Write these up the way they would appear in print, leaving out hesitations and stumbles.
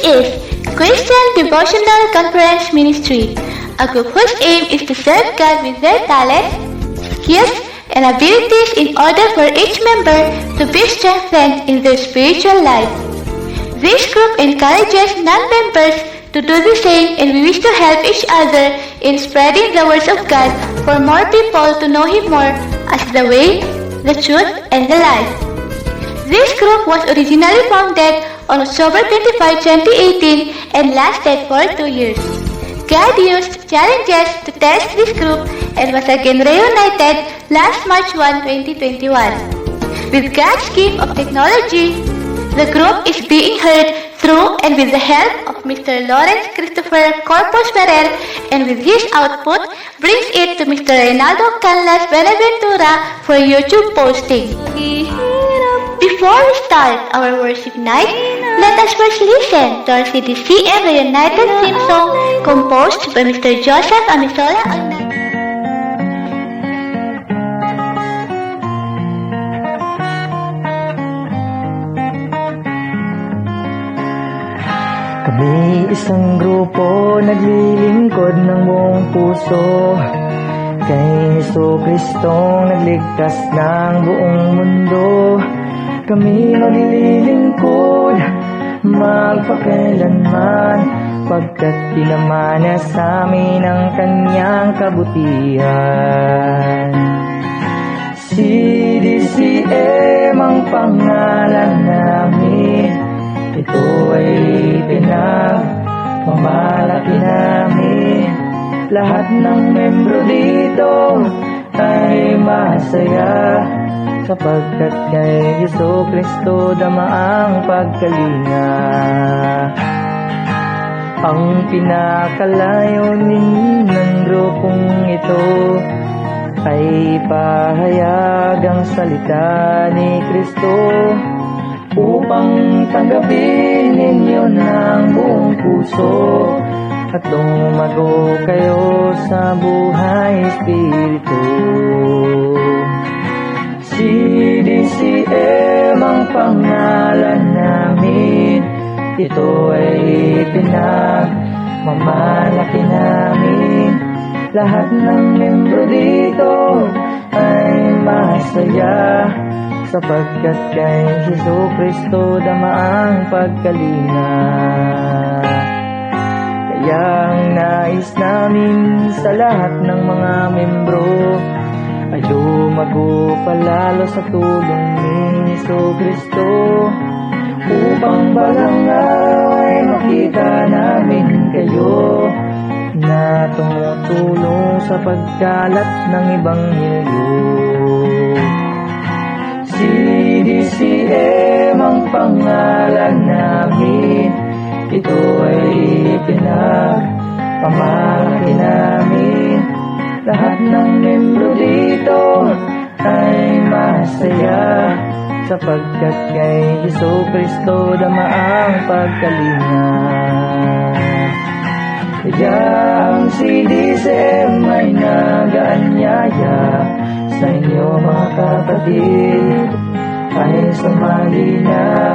is Christian Devotional Conference Ministry, a group whose aim is to serve God with their talents, skills, and abilities in order for each member to be strengthened in their spiritual life. This group encourages non-members to do the same, and we wish to help each other in spreading the words of God for more people to know Him more as the way, the truth, and the life. This group was originally founded on October 25, 2018 and lasted for 2 years. God used challenges to test this group and was again reunited last March 1, 2021. With God's gift of technology, the group is being heard through and with the help of Mr. Lawrence Christopher Corpus Ferrer, and with his output brings it to Mr. Reynaldo Canlas Benaventura for YouTube posting. Before we start our worship night, let us first listen to our CDCM Reunited theme song composed by Mr. Joseph Amisola. Kami isang grupo naglilingkod ng buong puso kay Jesucristong nagligtas ng buong mundo. Kami maglilingkod magpakailanman, pagkat tinaman niya sa amin ang kanyang kabutihan. CDCM ang pangalan namin, ito ay pinagmamalaki namin. Lahat ng membro dito ay masaya, sapagkat kay Jesucristo dama ang pagkalinga. Ang pinakalayunin ng grupong ito ay pahayag ang salita ni Kristo, upang tanggapin ninyo ng buong puso at lumago kayo sa buhay espiritu. CDCM ang pangalan namin, ito ay pinagmamalaki namin. Lahat ng membro dito ay masaya, sapagkat kay Jesucristo dama ang pagkalinga. Kaya ang nais namin sa lahat ng mga membro ay lumago palalo sa tulong ni Jesucristo, upang balang araw ay makita namin kayo na tumutulong sa pagkalat ng Ebanghelyo. CDCM ang pangalan namin, ito ay pinagmamalaki namin. Lahat ng membro dito ay masaya, sapagkat kay Jesucristo dama ang pagkalinga. Kaya ang CDCM ay nag-aanyaya sa inyo mga kapatid, ay sumali na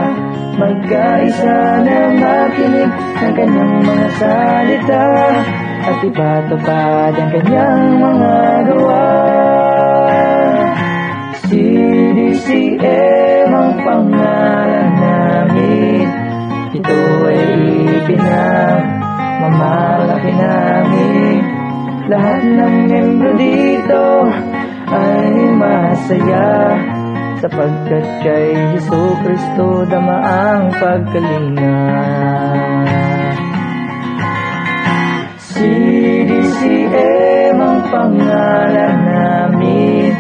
magkaisa na makinig ng kanyang mga salita at ipatupad ang kanyang mga gawa. CDCM ang pangalan namin, ito ay pinagmamalaki namin. Lahat ng membro dito ay masaya, sapagkat kay Jesucristo dama ang pagkalinga. CDCM ang pangalan namin,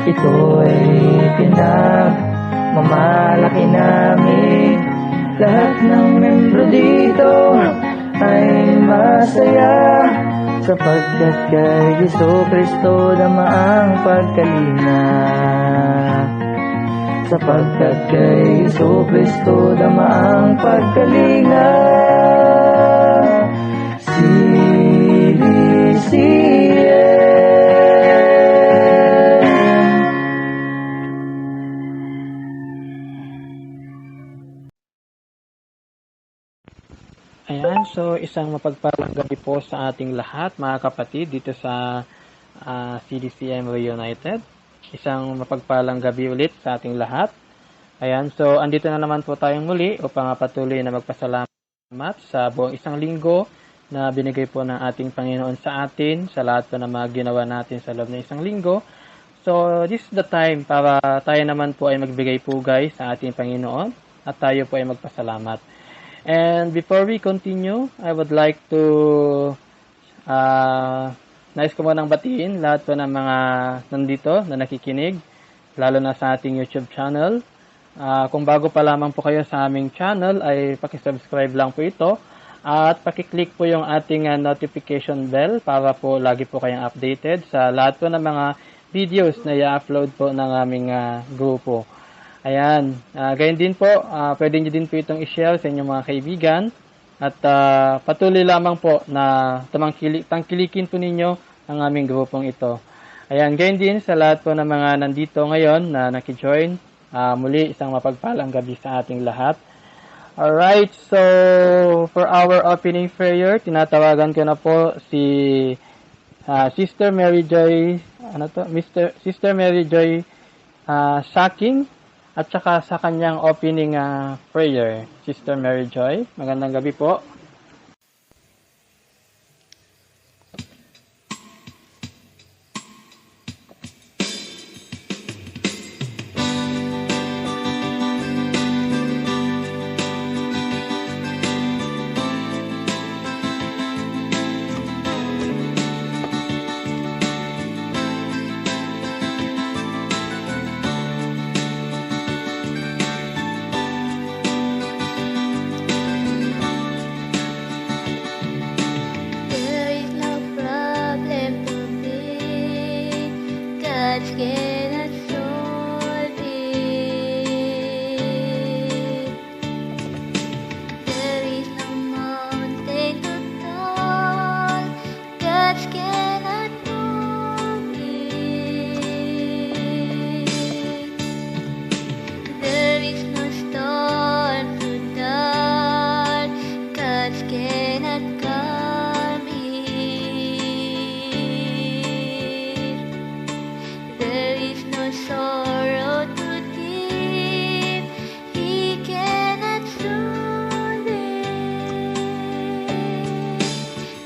ito ay pinagmamalaki namin. Lahat ng membro dito ay masaya, sapagkat kay Jesucristo dama ang pagkalinga. Sapagkat kay Jesucristo dama ang pagkalinga. CDCM. So, isang mapagpalang gabi po sa ating lahat, mga kapatid, dito sa CDCM Reunited. Isang mapagpalang gabi ulit sa ating lahat. Ayan, so andito na naman po tayong muli upang patuloy na magpasalamat sa buong isang linggo na binigay po ng ating Panginoon sa atin, sa lahat po na mga ginawa natin sa loob ng isang linggo. So, this is the time para tayo naman po ay magbigay pugay sa ating Panginoon at tayo po ay magpasalamat. And before we continue, I would like to nais ko munang batiin lahat po ng mga nandito na nakikinig, lalo na sa ating YouTube channel. Kung bago pa lamang po kayo sa aming channel, ay pakisubscribe lang po ito at pakiclick po yung ating notification bell para po lagi po kayong updated sa lahat po ng mga videos na i-upload po ng aming grupo. Ayan, gayon din po, pwede nyo din po itong i-share sa inyong mga kaibigan at patuloy lamang po na tangkilikin po ninyo ang aming grupong ito. Ayan, gayon din sa lahat po ng mga nandito ngayon na nakijoin, muli isang mapagpalang gabi sa ating lahat. Alright, so for our opening prayer, tinatawagan ko na po si Sister Mary Joy, Sister Mary Joy Saking, at saka sa kanyang opening prayer, Sister Mary Joy. Magandang gabi po.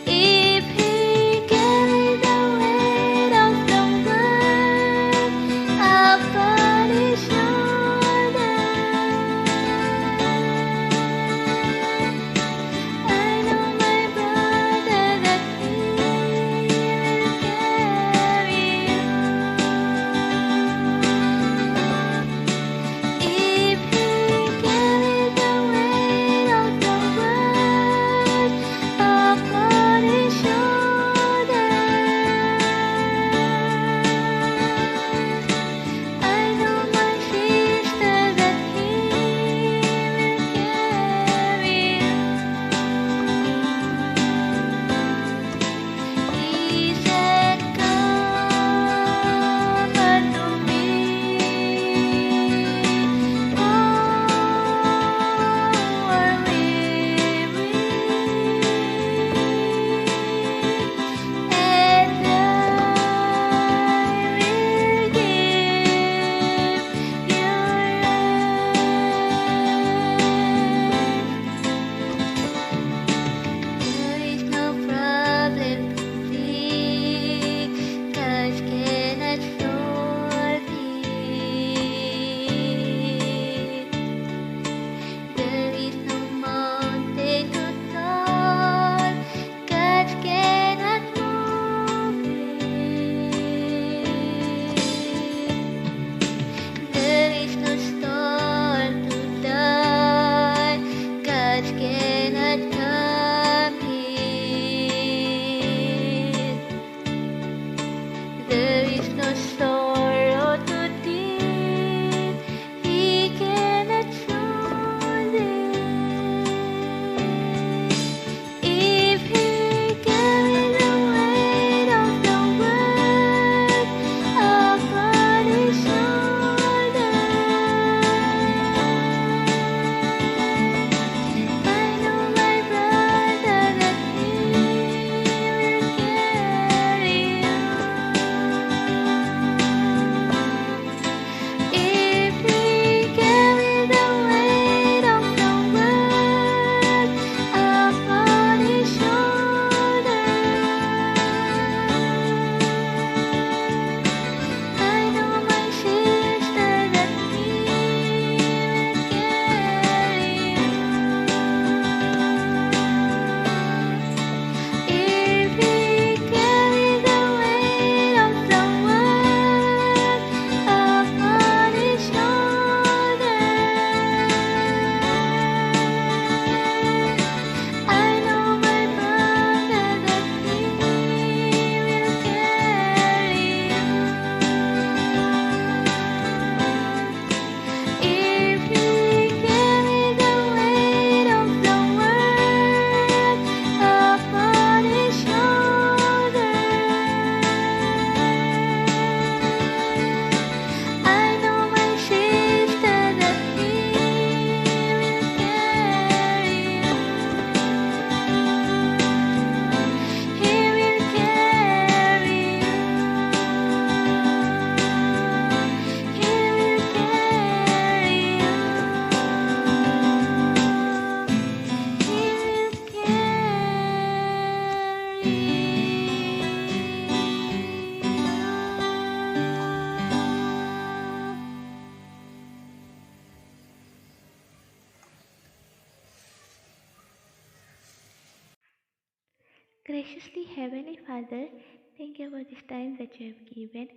If he can Graciously Heavenly Father, thank you for this time that you have given.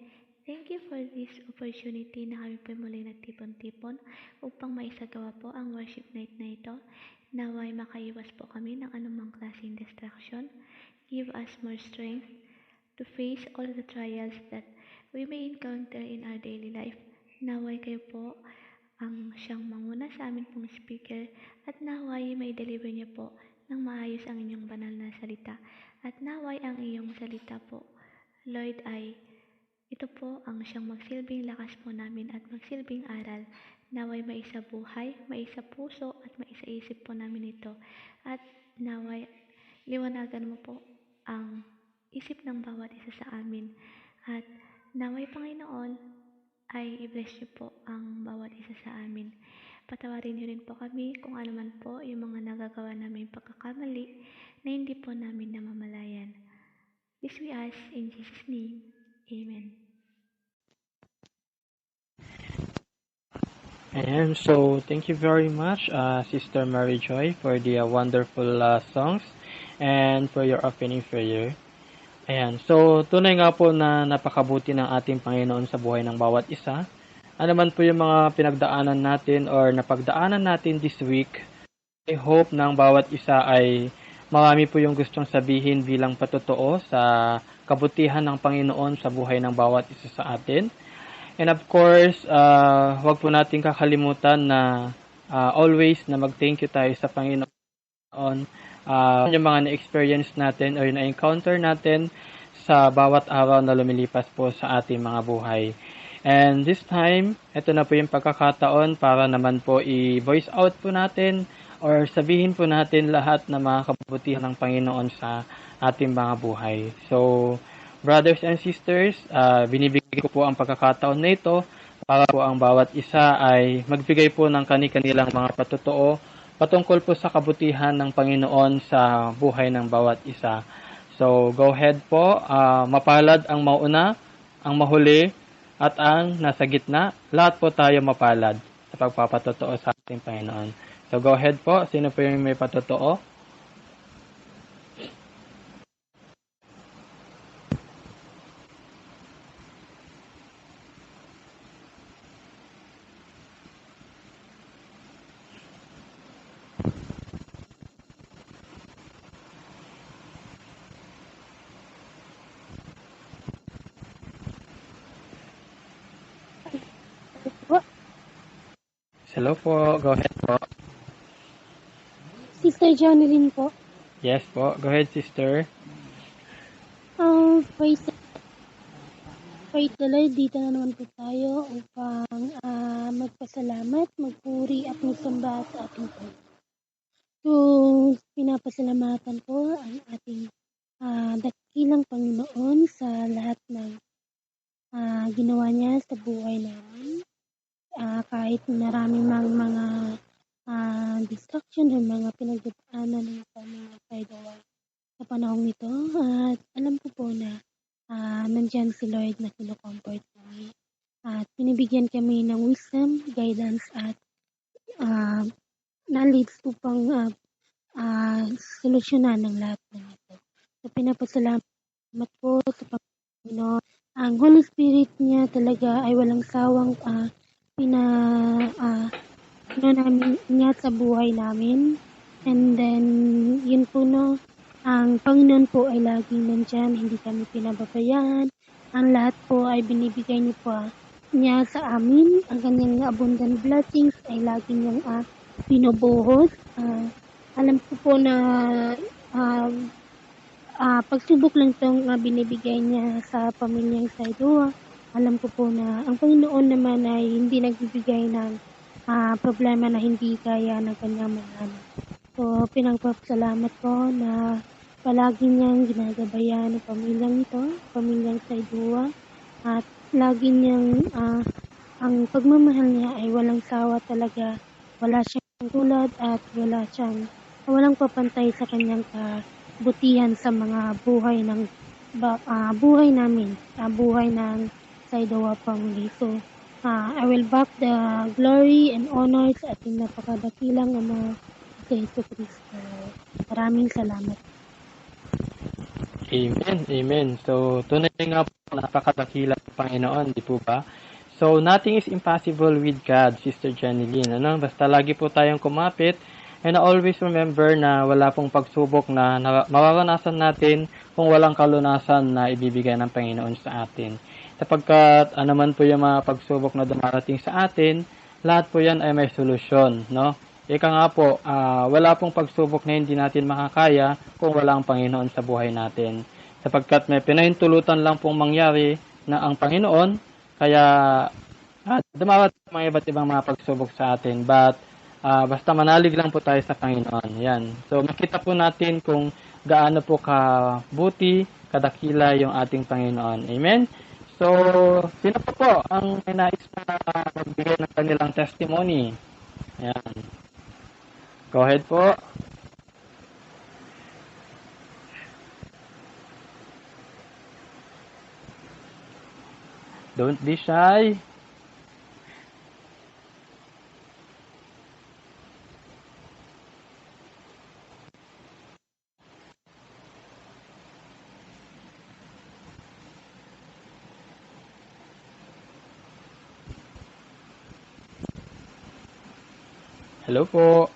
Thank you for this opportunity na kami po muli nagtipon-tipon upang maisagawa po ang worship night na ito. Naway makaiwas po kami ng anumang klaseng distraction. Give us more strength to face all the trials that we may encounter in our daily life. Naway kayo po ang siyang manguna sa amin pong speaker at naway may deliver niyo po ng maayos ang inyong banal na salita. At naway ang iyong salita po, Lord, ay ito po ang siyang magsilbing lakas po namin at magsilbing aral. Naway maisa buhay, maisa puso at maisa isip po namin ito. At naway liwanagan mo po ang isip ng bawat isa sa amin. At naway Panginoon ay i-bless niyo po ang bawat isa sa amin. Patawarin niyo rin po kami kung ano man po yung mga nagagawa namin pagkakamali na hindi po namin namamalayan. This we ask in Jesus' name. Amen. And so, thank you very much, Sister Mary Joy, for the wonderful songs and for your opening prayer. Ayan, so tunay nga po na napakabuti ng ating Panginoon sa buhay ng bawat isa. Ano man po yung mga pinagdaanan natin or napagdaanan natin this week, I hope ng bawat isa ay marami po yung gustong sabihin bilang patotoo sa kabutihan ng Panginoon sa buhay ng bawat isa sa atin. And of course, wag po natin kakalimutan na always na mag-thank you tayo sa Panginoon. Yung mga na-experience natin or na-encounter natin sa bawat araw na lumilipas po sa ating mga buhay. And this time, ito na po yung pagkakataon para naman po i-voice out po natin or sabihin po natin lahat na mga kabutihan ng Panginoon sa ating mga buhay. So, brothers and sisters, binibigay ko po ang pagkakataon na ito para po ang bawat isa ay magbigay po ng kani-kanilang mga patotoo patungkol po sa kabutihan ng Panginoon sa buhay ng bawat isa. So, go ahead po. Mapalad ang mauna, ang mahuli, at ang nasa gitna. Lahat po tayo mapalad sa pagpapatotoo sa ating Panginoon. So, go ahead po. Sino po yung may patotoo? Hello po. Go ahead po. Sister Jonalyn po. Yes po. Go ahead, sister. Praise the Lord, dito na naman po tayo upang magpasalamat, magpuri at magsamba sa ating Panginoon. So, pinapasalamatan ko ang ating dakilang Panginoon sa lahat ng ginawa niya sa buhay namin. Kahit maraming mga distraction o mga pinagdadaanan ng mga kaidawa sa panahong ito. At alam ko po na nandyan si Lord na kino-comfort kami. At pinibigyan kami ng wisdom, guidance at knowledge upang solusyonan ng lahat ng ito. So, pinapasalamat po sa Panginoon. Ang Holy Spirit niya talaga ay walang sawang namin niya sa buhay namin. And then, yun po no, ang Panginoon po ay laging nandyan, hindi kami pinababayaan. Ang lahat po ay binibigay niyo po niya sa amin. Ang kanyang abundant blessings ay laging niyang binubuhos. Alam ko po na pagsubok lang itong binibigay niya sa pamilyang Saidua. Alam ko po na ang Panginoon naman ay hindi nagbibigay ng problema na hindi kaya ng kanyang mga anak. So, pinagpapasalamat ko na palagi niyang ginagabayan ang pamilyang ito, pamilyang Saidua, at lagi niyang ang pagmamahal niya ay walang sawa talaga. Wala siyang tulad at walang papantay sa kanyang kabutihan sa mga buhay ng buhay namin, buhay ng Saidua family. So, I will back the glory and honor sa ating napakadakilang Ama, si Jesu Cristo. Maraming salamat. Amen, amen. So, tunay nga po, napakadakila ng Panginoon, di po ba? So, nothing is impossible with God, Sister Jenny Lynn. Ano? Basta lagi po tayong kumapit and always remember na wala pong pagsubok na mararanasan natin kung walang kalunasan na ibibigay ng Panginoon sa atin. Sapagkat anuman po yung mga pagsubok na dumarating sa atin, lahat po yan ay may solusyon, no? Ika nga po, wala pong pagsubok na hindi natin makakaya kung wala ang Panginoon sa buhay natin. Sapagkat may pinahintulutan lang pong mangyari na ang Panginoon, kaya dumawat mga iba't ibang mga pagsubok sa atin. But basta manalig lang po tayo sa Panginoon. Yan. So makita po natin kung gaano po kabuti, kadakila yung ating Panginoon. Amen? So, sino po ang may nais na magbigay ng kanilang testimony? Ayan. Go ahead po. Don't be shy. Hello po.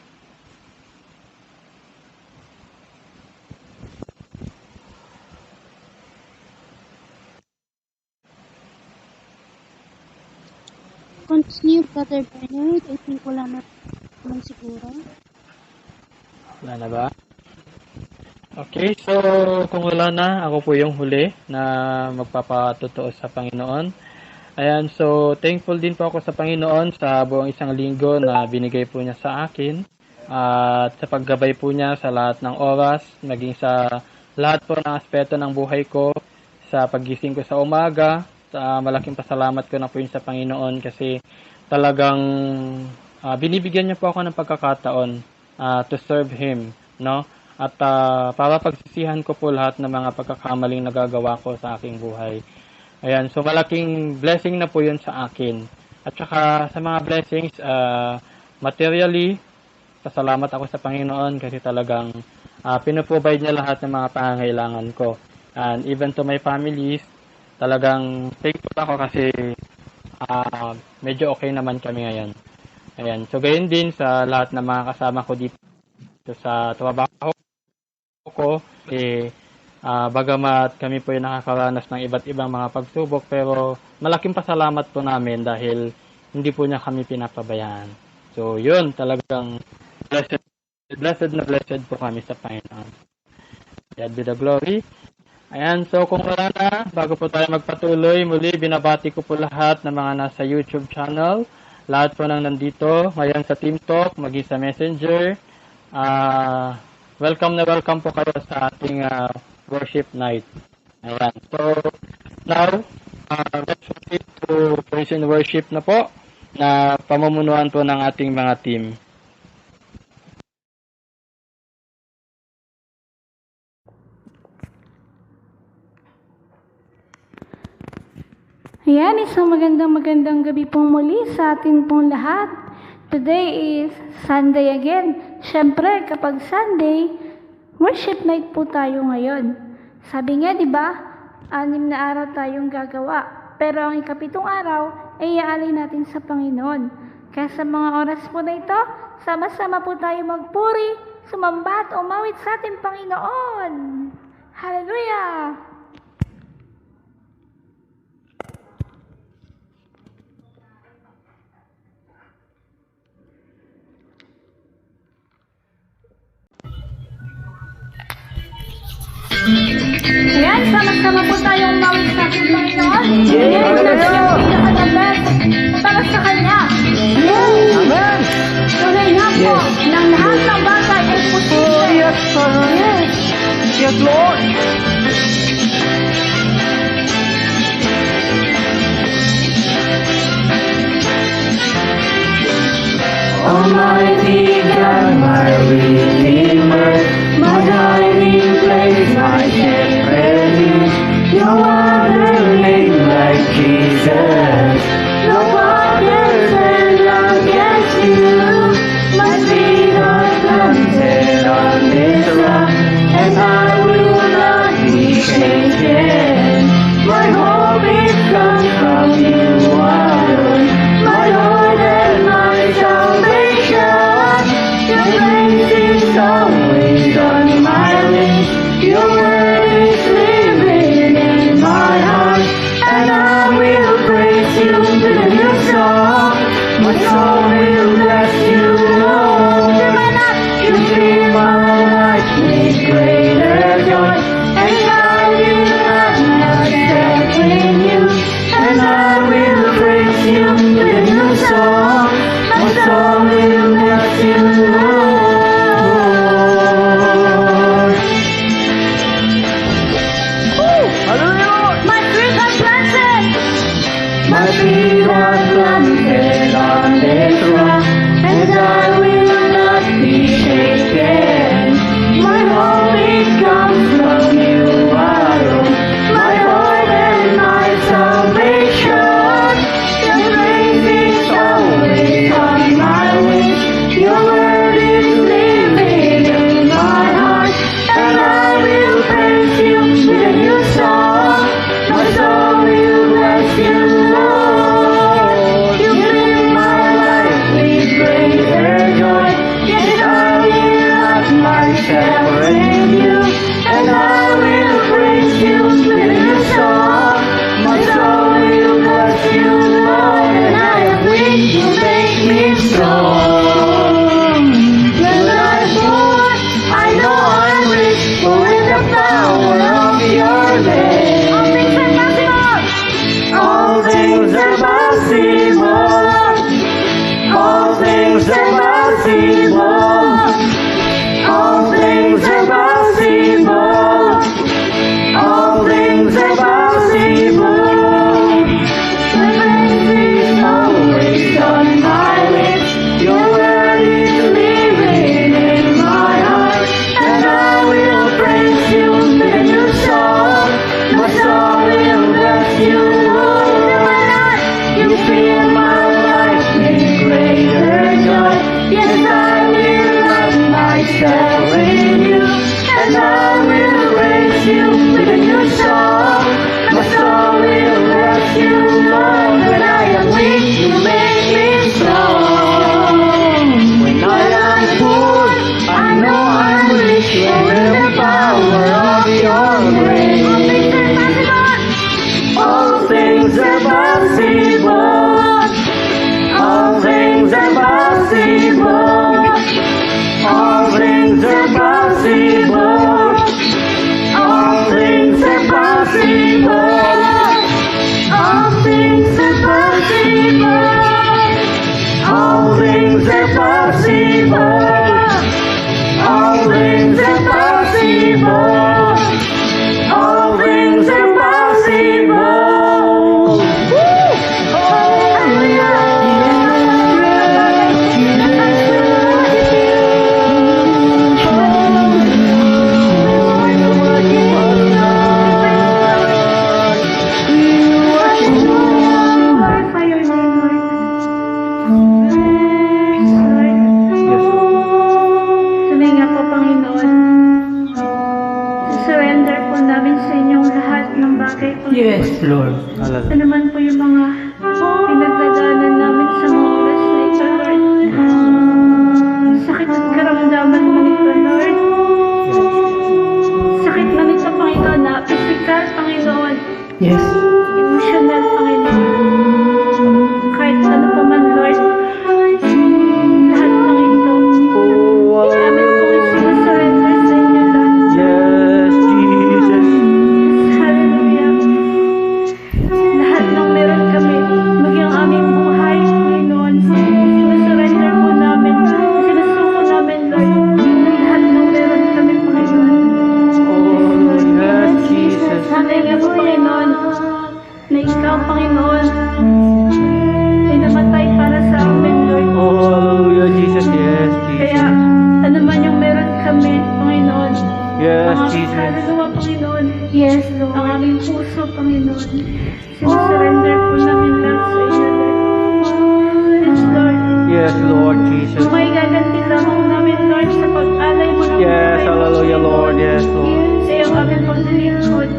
Continue, Brother Bernard. I think wala na naman siguro. Wala na ba? Okay, so kung wala na, ako po yung huli na magpapatotoo sa Panginoon. Ayan, so thankful din po ako sa Panginoon sa buong isang linggo na binigay po niya sa akin. At sa paggabay po niya sa lahat ng oras, maging sa lahat po ng aspeto ng buhay ko, sa paggising ko sa umaga, malaking pasalamat ko na po yun sa Panginoon kasi talagang binibigyan niya po ako ng pagkakataon to serve Him, no? At para pagsisihan ko po lahat ng mga pagkakamaling nagagawa ko sa aking buhay. Ayan, so malaking blessing na po yun sa akin. At saka sa mga blessings, materially, pasalamat ako sa Panginoon kasi talagang pinoprovide niya lahat ng mga pangangailangan ko. And even to my families, talagang thankful ako kasi medyo okay naman kami ngayon. Ayan. So, gayon din sa lahat ng mga kasama ko dito sa trabaho ko. Bagamat kami po yung nakakaranas ng iba't ibang mga pagsubok, pero malaking pasalamat po namin dahil hindi po niya kami pinapabayaan. So, yun. Talagang blessed po kami sa Panginoon. God be the glory. Ayan, so kung wala na, bago po tayo magpatuloy, muli binabati ko po lahat ng mga nasa YouTube channel, lahat po nang nandito, ngayon sa Team Talk, maging sa Messenger. Welcome na welcome po kayo sa ating worship night. Ayan, so now, let's proceed to praise and worship na po, na pamumunuan po ng ating mga team. Ayan, isang magandang gabi pong muli sa atin pong lahat. Today is Sunday again. Siyempre, kapag Sunday, worship night po tayo ngayon. Sabi nga, di ba, 6 na araw tayong gagawa. Pero ang ikapitong araw ay iaalay natin sa Panginoon. Kaya sa mga oras po na ito, sama-sama po tayo magpuri, sumamba at umawit sa ating Panginoon. Hallelujah! Ayan, sama-sama po tayong mawit sa ating Panginoon. Ayan, natin yung pinaka-the-best para sa Kanya. Amen! Tunay nga po, ng lahat ng bagay ay posible. Yes, Father. Yes. Yes, Lord. Almighty God, my Redeemer, my hiding place, my safe refuge, no other name like Yes, I will not be shaken. My hope it comes from you alone. My heart and my salvation. Your praise is always on my lips. Your word is living in my heart, and I will praise you with a new song. My soul will bless you, Lord. You fill my life with greater joy. Yes, I will hide myself in you, and I will praise you with a new song. My soul will bless you, Lord, and I am weak, you make me strong. When I'm poor, I know I'm rich, for in the power of your name. All things are possible. All things are possible. All things are possible. All things are possible. The praise is always on my lips. Your word is living in my heart, and I will praise you with a new song. My soul will bless you, Lord. You fill my life with greater joy. Yes, I will hide myself in you, and I will praise you with a new song. My soul will bless you, Lord. When I am weak, you make me strong. When I am poor, I know I'm rich. When in the power of your grace. All things are possible. All things are possible. All things are possible. All things are possible. All things are possible. All things are possible. All things are possible. All things are possible. Tuminga po, Panginoon. Surrender po namin sa inyong lahat ng bagay, Panginoon. Yes, Lord. Ano man po yung mga pinagdadaanan namin sa mga oras na ito, Lord. Sakit at karamdaman mo nito, Lord. Sakit man ito, Panginoon, na physical, Panginoon. Yes. Emotional, Panginoon. Kahit ano pa man, Lord. Lahat ng ito. Amin po isinusurrender sa inyo, Lord. Yes, Jesus. Hallelujah. Lahat ng meron kami, maging aming buhay, Panginoon. Sinusurrender po namin. Sinusuko namin, Lord. Lahat ng meron kami, Panginoon. Oh, yes, Jesus. Sanay nga po, Panginoon, na ikaw, Panginoon, ay namatay para sa amin, Lord. Oh, hallelujah, Jesus. Yes, Kaya, Jesus. ano man yung meron kami, Panginoon, Yes, ang aming Jesus. kaluluwa, Panginoon. Yes, Lord. Ang aming puso, Panginoon. Sinusurrender po namin lang sa iyo, Lord. Yes, Lord. Yes, Lord Jesus. Kung may gaganti lamang namin, Lord, sa pag-alay mo ng Yes, buhay, hallelujah, Lord. Yes, Lord. sa iyong aming paglilingkod.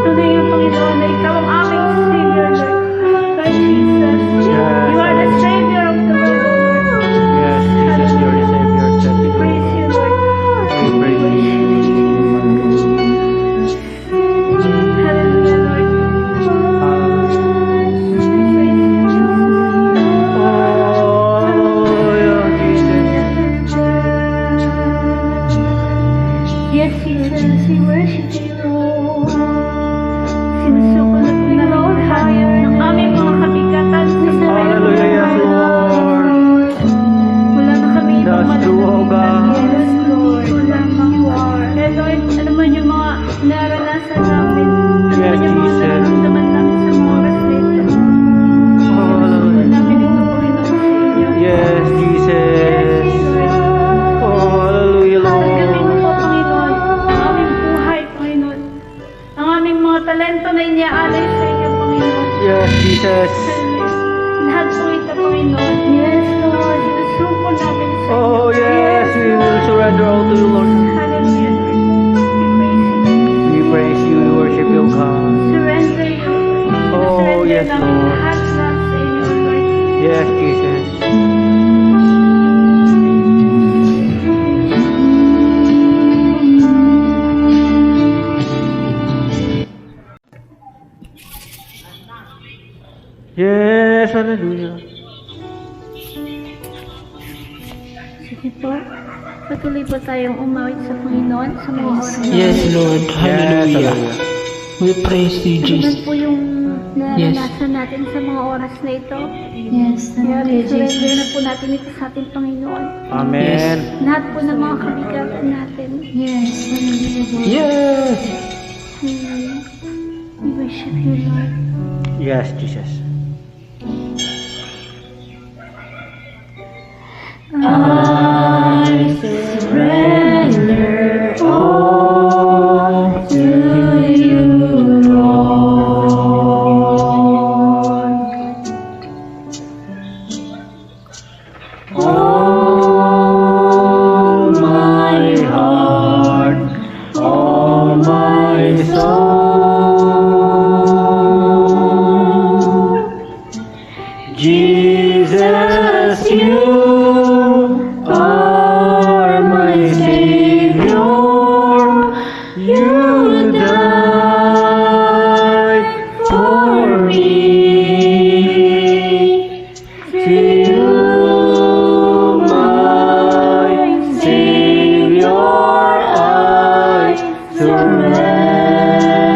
Tunay nga, Panginoon, na ikaw ang aming Savior, Lord. Lord Jesus, you are the Savior of the world, Lord. Yes, Jesus, you're the Savior. We praise you, Lord. We praise you. Hallelujah, Lord. We praise you, Jesus. Oh, hallelujah, Jesus. Yes, Jesus, we worship you. Sinusuko na po namin lahat ng aming mga kabigatan sa buhay. Hallelujah, yes, Lord. Wala na kami ibang That's true, oh God. Yes, Lord. Wala mang war. Kaya Lord, ano man yung mga naranasan namin, ano man yung mga Jesus. nararamdaman namin sa mga oras na ito. Hallelujah. Namin ito po mga talento na iniaalay sa inyo, Panginoon. Yes, Jesus. Lahat po ito, Panginoon. Yes, Lord. Sinusuko namin sa inyo. Oh, yes, we will surrender all to you, Lord. Hallelujah, Lord. We praise you. We praise you, we worship you, God. Surrender you, Lord. Oh, Surrender yes, namin Lord. lahat sa inyo, Lord. Yes, Jesus. Yes, hallelujah. Sige po. Patuloy po tayong umawit sa Panginoon sa mga oras na Yes, Lord. Yes, Hallelujah. hallelujah. We praise you, Ano man Jesus. po yung naranasan natin sa mga oras na ito. Yes, Kaya thank you, surrender Jesus. na po natin ito sa ating Panginoon. Amen. Lahat po ng mga kabigatan natin. Yes, hallelujah, Lord. Yes. We worship you, Lord. Yes, Jesus. I surrender all to you, Lord. All my heart, all my soul, Jesus, you are my Savior. You died for me. To you, my Savior, I surrender.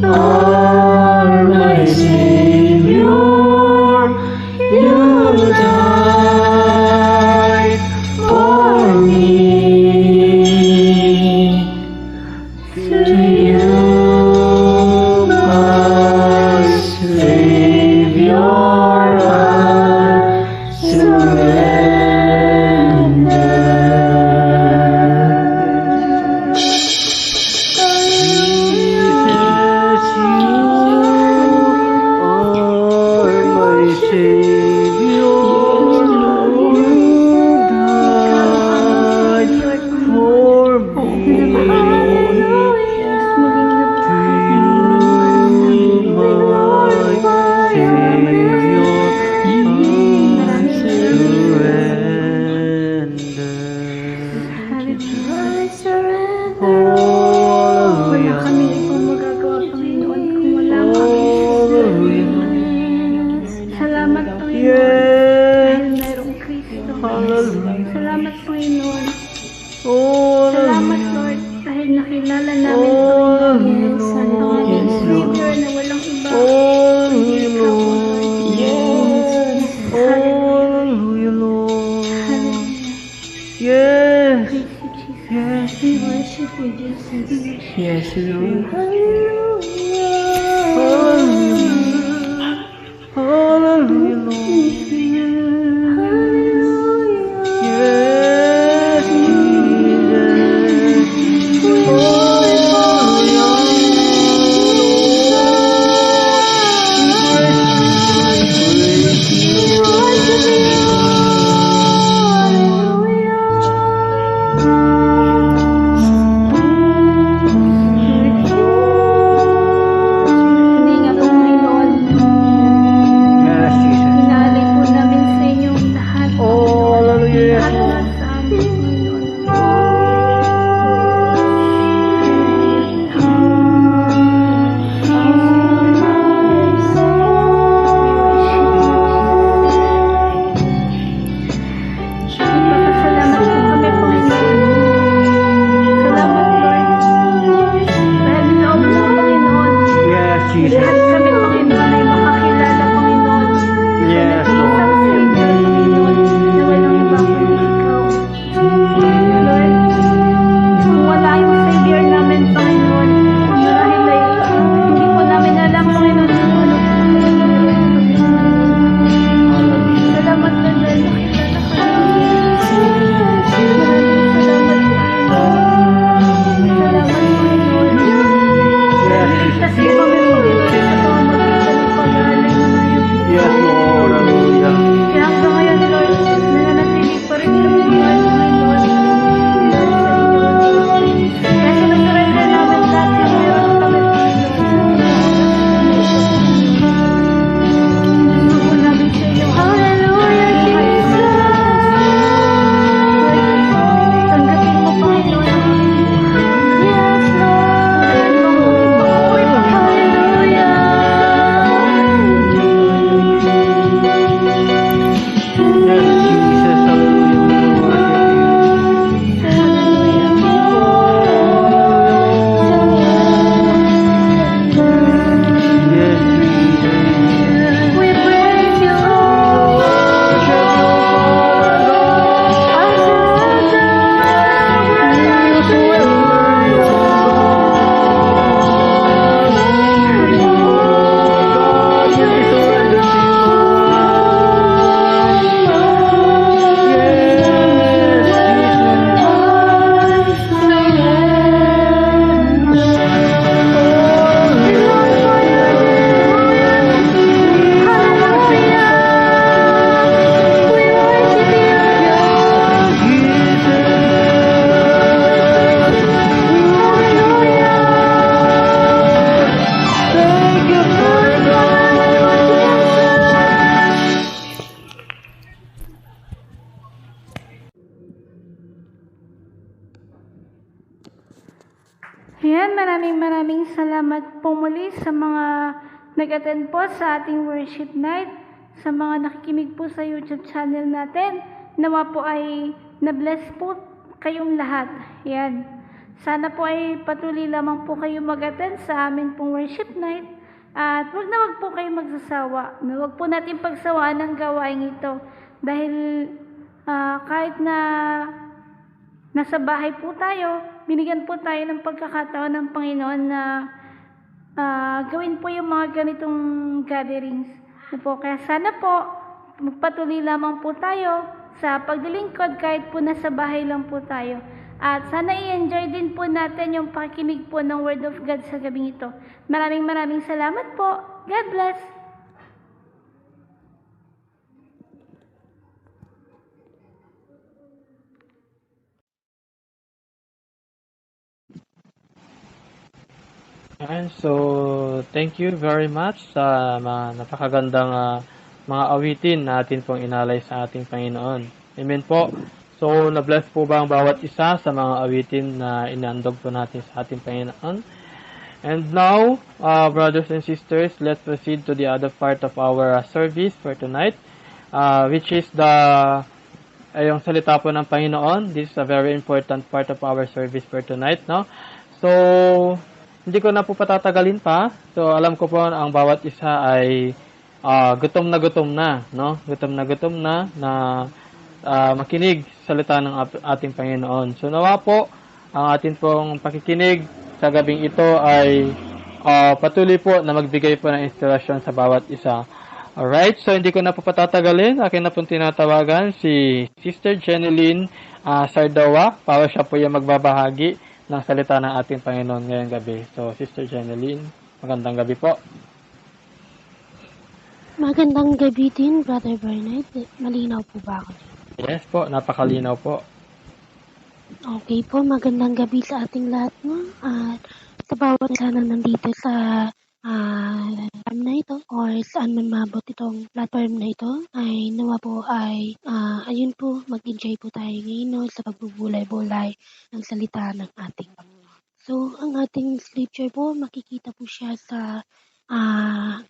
are my Savior. You died for me. To you, my Savior, I surrender. Yes, you are my Savior. You died Wala kami pong magagawa, Panginoon, kung wala kami. Salamat, Panginoon, dahil mayroong Kristo. Salamat, Panginoon. Salamat, Lord, dahil nakilala namin, Panginoon, ang aming Savior na walang iba. Kundi ikaw, O Lord. Hallelujah, Lord. Yes. Yes. We worship you, Jesus. Yes, Lord. Hallelujah. Hallelujah, Lord. Yes, Jesus. Hindi nga po, Panginoon, Yes, Jesus. hinalay po namin sa inyong lahat. Oh, hallelujah. Lahat na sa amin, Panginoon. Nagpapasalamat po kami, Panginoon. Salamat, Lord. Dahil loob mo, Panginoon. Yes, Jesus. Lahat kami, Panginoon, ay makakilala, Panginoon. Yes, Isang Lord. Savior, Panginoon, na walang iba kundi ikaw. Lord, kung wala yung Savior namin, Panginoon, marahil ay hindi po namin alam, Panginoon, kung ano po ang salamat na dahil nakilala ka namin. Maraming salamat, Panginoon. Salamat, Panginoon. Niligtas niyo kami, Panginoon, sa pamamagitan ng pag-aalay na ngayon. Yes, Lord. Hallelujah. Kaya hanggang ngayon, Lord, nananatili pa rin kami, Lord, Panginoon. Dahil sa inyo. Kaya sinasurrender namin lahat na meron kami, Panginoon. Gusto namin sa iyo. Hallelujah, Jesus! Lord, tanggapin mo, Panginoon. Yes, Lord! Hallelujah! Yes, Jesus. Hallelujah. We worship you. Yes, Jesus. We praise you, Ayan, maraming salamat po muli sa mga nag-attend po sa ating worship night, sa mga nakikinig po sa YouTube channel natin. Nawa po ay na-bless po kayong lahat. Ayan. Sana po ay patuloy lamang po kayo mag-attend sa amin pong worship night. At wag po kayo magsasawa. Wag po natin pagsawaan ng gawain ito. Dahil kahit na nasa bahay po tayo, binigyan po tayo ng pagkakataon ng Panginoon na gawin po yung mga ganitong gatherings. Kaya sana po, magpatuloy lamang po tayo sa paglilingkod kahit po nasa bahay lang po tayo. At sana i-enjoy din po natin yung pakikinig po ng Word of God sa gabing ito. Maraming salamat po. God bless! And so, thank you very much sa mga napakagandang mga awitin na atin pong inalay sa ating Panginoon. Amen po. So, na-bless po ba ang bawat isa sa mga awitin na inandog po natin sa ating Panginoon? And now, brothers and sisters, let's proceed to the other part of our service for tonight, which is yung salita po ng Panginoon. This is a very important part of our service for tonight, no? So, hindi ko na po patatagalin pa. So, alam ko po ang bawat isa ay gutom na, no? Gutom na makinig sa salita ng ating Panginoon. So, nawa po, ang atin pong pakikinig sa gabing ito ay patuloy po na magbigay po ng inspirasyon sa bawat isa. Alright, so hindi ko na po patatagalin. Akin na pong tinatawagan si Sister Jeneline Sardawa para siya po yung magbabahagi ng salita ng ating Panginoon ngayong gabi. So, Sister Jeneline, magandang gabi po. Magandang gabi din, Brother Bernard. Malinaw po ba ako? Yes po, napakalinaw po. Okay po, magandang gabi sa ating lahat, no? At sa bawat isa na nandito sa platform na ito or saan man mabot itong platform na ito, ay nawa po ay ayun po, mag-enjoy po tayo ngayon, no, sa pagbubulay-bulay ng salita ng ating Panginoon. So, ang ating scripture po, makikita po siya sa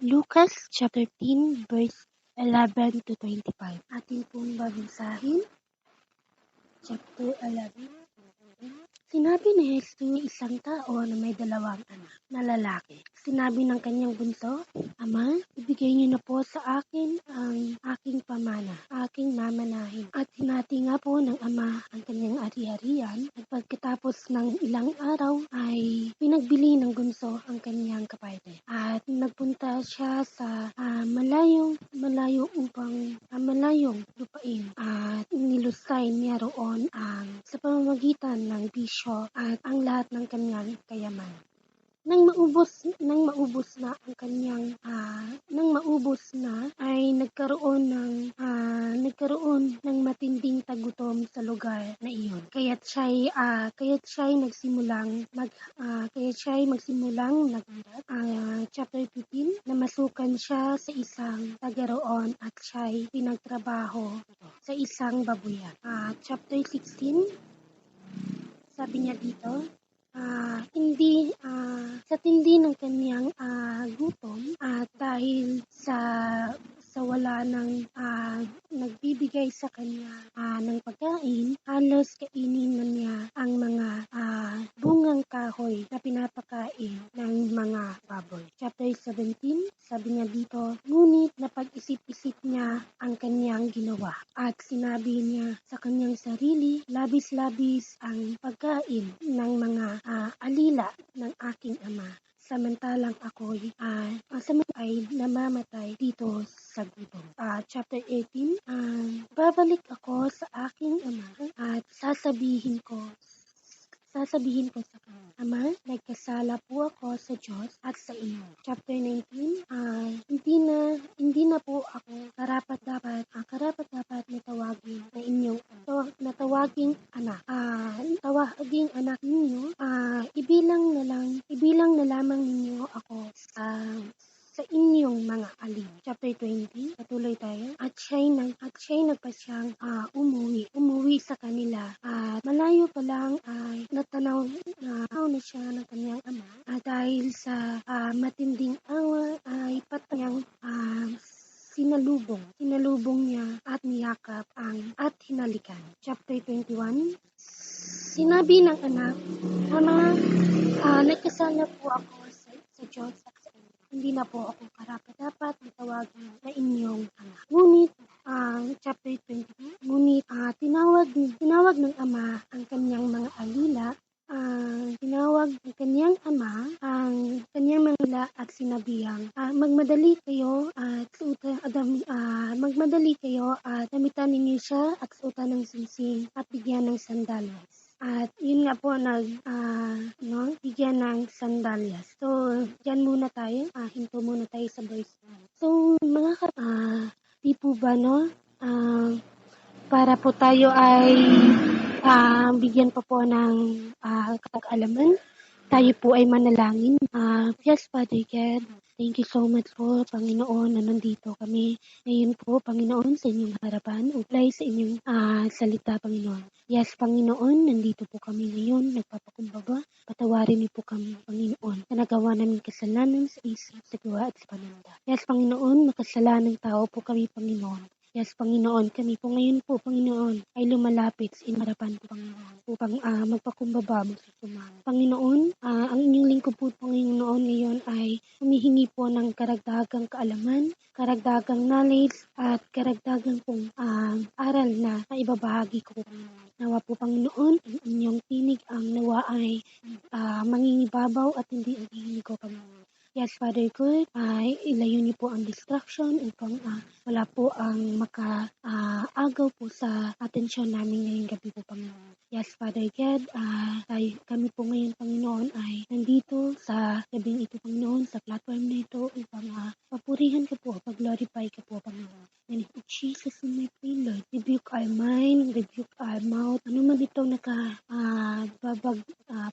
Lucas chapter 15 verse 11 to 25. Atin pong babasahin. Chapter 11. Sinabi ni Jesus isang tao na may dalawang anak na lalaki. Sinabi ng kanyang bunso, Ama, ibigay niyo na po sa akin ang aking pamana, aking mamanahin. At hinati nga po ng ama ang kanyang ari-arian. At pagkatapos ng ilang araw ay pinagbili ng bunso ang kanyang kapatid. At nagpunta siya sa malayong lupain at nilusay niya roon sa pamamagitan ng bisyo at ang lahat ng kanyang kayaman. Nang maubos na ay nagkaroon ng matinding tagutom sa lugar na iyon. Kaya't siya'y magsimulang naghanap. Chapter 15, namasukan siya sa isang taga roon at siya'y pinagtrabaho sa isang babuyan. Chapter 16, sabi niya dito, sa tindi ng kanyang gutom at dahil sa wala nang nagbibigay sa kanya ng pagkain, halos kainin na niya ang mga bungang kahoy na pinapakain ng mga baboy. Chapter 17, sabi niya dito, ngunit napag-isip-isip niya ang kanyang ginawa at sinabi niya sa kanyang sarili, labis-labis ang pagkain ng mga alila ng aking ama. Samantalang ako'y namamatay dito sa gutom. Chapter 18, babalik ako sa aking ama at sasabihin ko sa kanya, Ama, nagkasala po ako sa Diyos at sa inyo. Chapter 19, hindi na po ako karapat-dapat na tawaging anak. Tawaging anak ninyo, ibilang na lamang ninyo ako sa inyong mga alin. Chapter 20, patuloy tayo. At siya'y nagpasyang umuwi sa kanila. At malayo pa lang ay natanaw na siya ng kanyang ama. At dahil sa matinding awa ay patayang sinalubong niya at niyakap at hinalikan. Chapter 21, sinabi ng anak, Nagkasala po ako sa Diyos at sa inyo. Hindi na po ako karapat-dapat na tawagin na inyong ama. Ngunit, chapter 20, ngunit tinawag ng ama ang kanyang mga alila, tinawag ng kanyang ama ang kanyang mga alila at sinabihang, magmadali kayo at gamitan ninyo siya at suotan ng singsing at bigyan ng sandalyas. At yun nga po, bigyan ng sandalyas. So, dyan muna tayo. Hinto muna tayo sa verse 1. So, di po ba, para po tayo ay bigyan pa po ng kapag-alaman, tayo po ay manalangin. Yes, Father God, thank you so much po, Panginoon, na nandito kami ngayon po, Panginoon, sa inyong harapan, uplay sa inyong salita, Panginoon. Yes, Panginoon, nandito po kami ngayon, nagpapakumbaba. Patawarin niyo po kami, Panginoon, na nagawa namin kasalanan sa isip, sa gawa at sa pananda. Yes, Panginoon, makasalanang tao po kami, Panginoon. Yes, Panginoon, kami po ngayon po, Panginoon, ay lumalapit sa inyong harapan po, Panginoon, upang magpakumbaba, magsusumang. Panginoon, ang inyong lingkod po, Panginoon, ngayon ay humihingi po ng karagdagang kaalaman, karagdagang knowledge, at karagdagang pong aral na ibabahagi ko, Panginoon. Nawa po, Panginoon, ang inyong tinig ang nawa ay mangingibabaw at hindi ang hihingi ko, Panginoon. Yes, Father God, ay ilayo niyo po ang distraction upang wala po ang makaagaw po sa atensyon namin ngayong gabi po, Panginoon. Yes, Father God, kami po ngayon, Panginoon, ay nandito sa gabing ito, Panginoon, sa platform na ito upang papurihan ka po, pag-glorify ka po, Panginoon. And in Jesus' name I pray, Lord, rebuke our mind, rebuke our mouth, ano man ito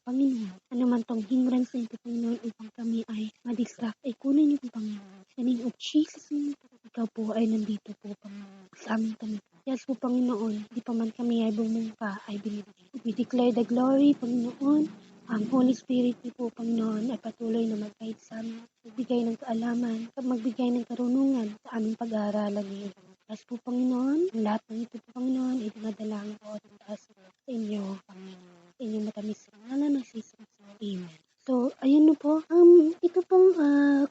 Panginoon, ano man itong hindrance na ito, Panginoon, upang kami ay distract ay kunin niyo po, Panginoon. In the name of Jesus, ikaw po ay nandito po, Panginoon, sa amin kami po. Yes po, Panginoon, di pa man kami ay bumungka, ay binibigay. We declare the glory, Panginoon. Ang Holy Spirit niyo po, Panginoon, ay patuloy na mag-guide sa amin, magbigay ng kaalaman, magbigay ng karunungan sa aming pag-aaralan ngayon. Yes po, Panginoon, ang lahat ng ito po, Panginoon, ay dinadalangin po at taas sa inyo, Panginoon. Sa inyong matamis na ngalan ng Jesus. Amen. So, ayun na po. Ito pong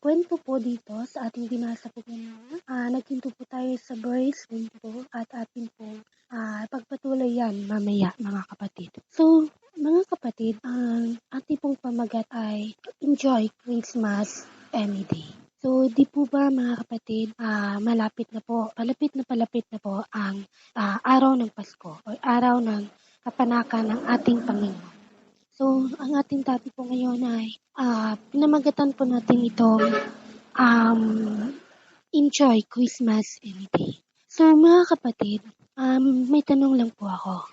kwento po dito sa ating binasa po ngayon. Naghinto po tayo sa verse 1 po at atin po pagpatuloy yan mamaya, mga kapatid. So, mga kapatid, ang ating pong pamagat ay enjoy Christmas any day. So, di po ba mga kapatid, palapit na po ang araw ng Pasko o araw ng kapanakan ng ating Panginoon. So, ang ating topic po ngayon ay pinamagatan po natin itong enjoy Christmas any day. So, mga kapatid, may tanong lang po ako.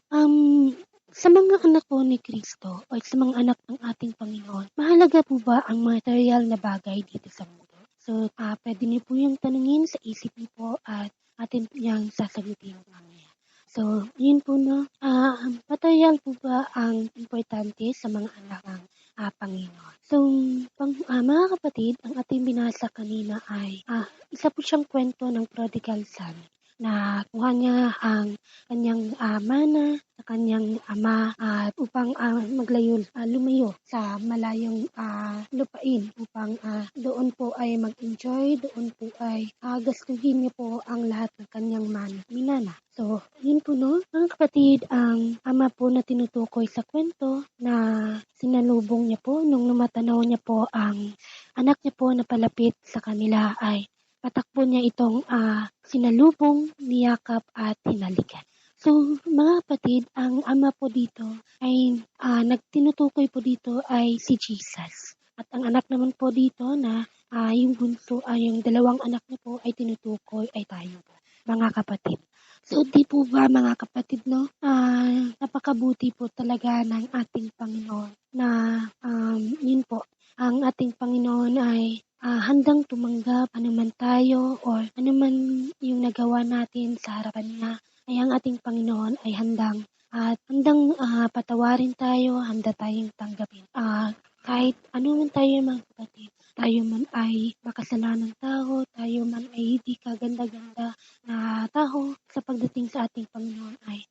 Sa mga anak po ni Kristo o sa mga anak ng ating Panginoon, mahalaga po ba ang material na bagay dito sa mundo? So, pwede niyo po yung tanungin sa isip niyo po at atin yung sasagutin mamaya. So, yun po material po ba ang importante sa mga anak ng Panginoon? So, mga kapatid, ang ating binasa kanina ay isa po siyang kwento ng prodigal son na kuha niya ang kanyang mana sa kanyang ama at upang lumayo sa malayong lupain upang doon po ay mag-enjoy, doon po ay gastuhin niya po ang lahat ng kanyang minana. So, yun po mga kapatid, ang ama po na tinutukoy sa kwento na sinalubong niya po nung namatanaw niya po ang anak niya po na palapit sa kanila ay patakbo niya itong sinalubong, niyakap at hinalikan. So, mga kapatid, ang ama po dito ay nagtinutukoy po dito ay si Jesus. At ang anak naman po dito na yung bunso yung dalawang anak niya po ay tinutukoy ay tayo po, mga kapatid. So, di po ba mga kapatid, napakabuti po talaga ng ating Panginoon na yun po, ang ating Panginoon ay handang tumanggap anuman tayo or anuman yung nagawa natin sa harapan niya, ay ang ating Panginoon ay handang patawarin tayo, handa tayong tanggapin. Kahit anuman tayo mga kapatid, tayo man ay makasalanang tao, tayo man ay hindi kaganda-ganda na tao sa pagdating sa ating Panginoon ay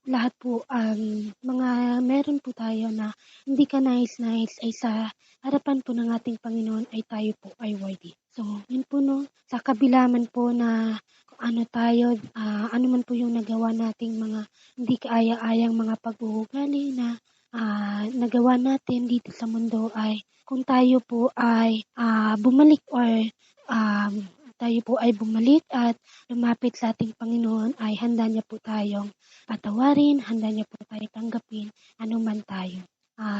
lahat po ang mga meron po tayo na hindi ka nais-nais ay sa harapan po ng ating Panginoon ay tayo po ay worthy. So, yun po no, sa kabila man po na kung ano tayo, ano man po yung nagawa nating mga hindi kaaya-ayang mga pag-uugali na nagawa natin dito sa mundo ay kung tayo po ay bumalik or um, tayo po ay bumalik at lumapit sa ating Panginoon ay handa niya po tayong patawarin, handa niya po tayong tanggapin anuman tayo.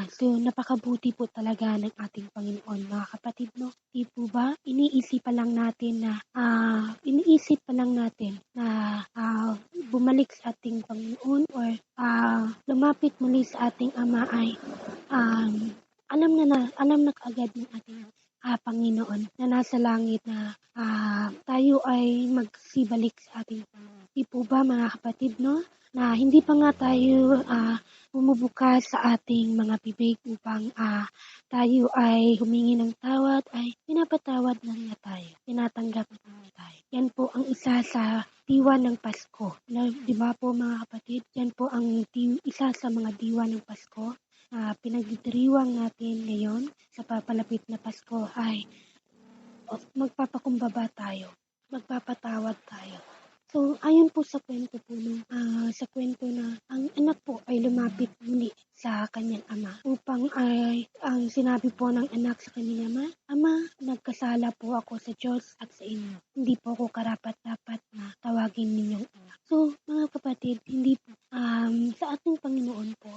So napakabuti po talaga ng ating Panginoon, mga kapatid, no? Di po ba? Iniisip pa lang natin na bumalik sa ating Panginoon or lumapit muli sa ating Ama ay alam na kaagad ng ating Panginoon na nasa langit na tayo ay magsibalik sa ating Panginoon. Di po ba, mga kapatid, no? Na hindi pa nga tayo bumubukas sa ating mga bibig upang tayo ay humingi ng tawad, ay pinapatawad na niya tayo. Tinatanggap na niya tayo. Yan po ang isa sa diwa ng Pasko. Di ba po, mga kapatid? Yan po ang isa sa mga diwa ng Pasko. Pinagdiriwang natin ngayon sa papalapit na Pasko ay magpapakumbaba tayo, magpapatawad tayo. So, ayon po sa kwento po sa kwento na ang anak po ay lumapit muli sa kanyang ama upang ang sinabi po ng anak sa kanyang ama, Ama, nagkasala po ako sa Diyos at sa inyo. Hindi po ako karapat-dapat na tawagin ninyong anak. So, mga kapatid, hindi po sa ating Panginoon po,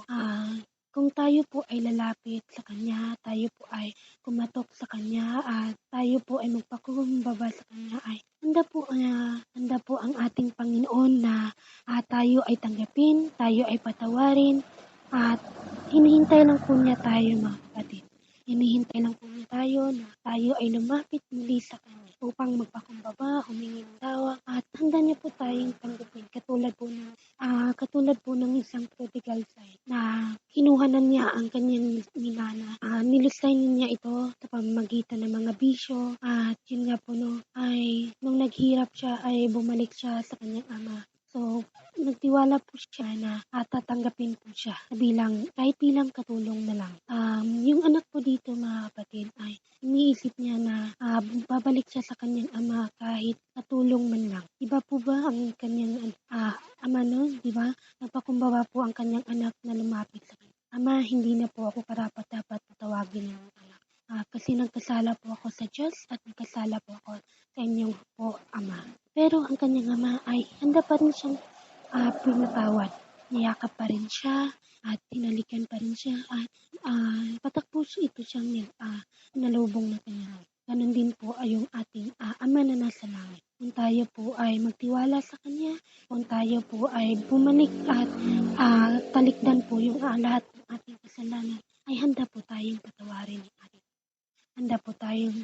kung tayo po ay lalapit sa Kanya, tayo po ay kumatok sa Kanya, at tayo po ay magpakumbaba sa Kanya, ay handa po ang ating Panginoon na tayo ay tanggapin, tayo ay patawarin, at hinihintay lang po niya tayo, mga kapatid. Hinihintay lang po niya tayo na tayo ay lumapit muli sa Kanya upang magpakumbaba, humingi ng tawad, at handa niya po tayong tanggapin. Katulad po ng isang prodigal son na kinuha na niya ang kanyang minana. Nilusay niya ito sa pamamagitan ng mga bisyo, at yun nga po ay nung naghirap siya ay bumalik siya sa kanyang ama. So, nagtiwala po siya na tatanggapin po siya kahit bilang katulong na lang. Yung anak po dito, mga kapatid, ay iniisip niya na babalik siya sa kanyang ama kahit katulong man lang. Iba po ba ang kanyang ama, no? Diba? Nagpakumbaba po ang kanyang anak na lumapit sa kanya. Ama, hindi na po ako karapat-dapat patawagin ng anak. Kasi nagkasala po ako sa Diyos at nagkasala po ako sa inyong po, Ama. Pero ang kanyang ama ay handa pa rin siyang pinatawad. Niyakap pa rin siya at tinalikan pa rin siya at patakbo ito siyang nalubong na kanyang. Ganon din po ay yung ating Ama na nasa langit. Kung tayo po ay magtiwala sa Kanya, kung tayo po ay bumalik at talikdan po yung lahat ng ating kasalanan, ay handa po tayong patawarin ng ating. Handa po tayong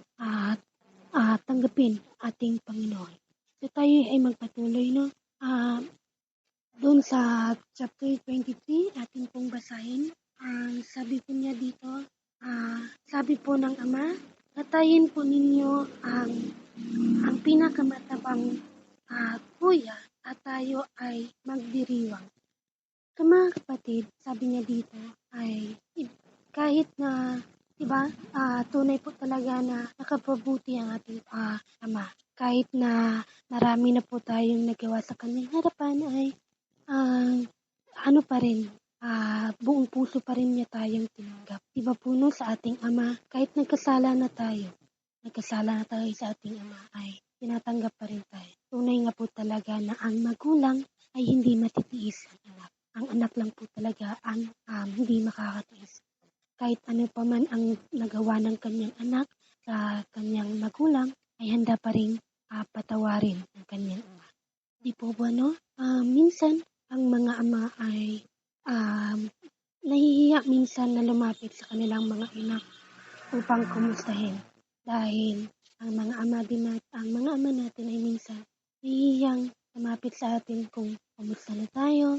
tanggapin ating Panginoon. So tayo ay magpatuloy, no? Doon sa chapter 23, atin pong basahin. Sabi po niya dito, sabi po ng Ama, katayin po ninyo ang pinakamatabang kuya at tayo ay magdiriwang. So mga kapatid, sabi niya dito ay kahit na, diba, tunay po talaga na nakapabuti ang ating Ama. Kahit na marami na po tayong nagawa sa kanyang harapan ay ano pa rin, buong puso pa rin niya tayong tinanggap. Diba po sa ating Ama, kahit nagkasala na tayo sa ating Ama ay tinatanggap pa rin tayo. Tunay nga po talaga na ang magulang ay hindi matitiis ang anak. Ang anak lang po talaga ang hindi makakatiis. Kahit ano pa man ang nagawa ng kanyang anak sa kanyang magulang, ay handa pa rin patawarin ang kanyang ama. Di po ba, no? Minsan, ang mga ama ay nahihiya minsan na lumapit sa kanilang mga anak upang kumustahin. Dahil ang mga ama natin ay minsan nahihiyang lumapit sa atin kung kumusta na tayo,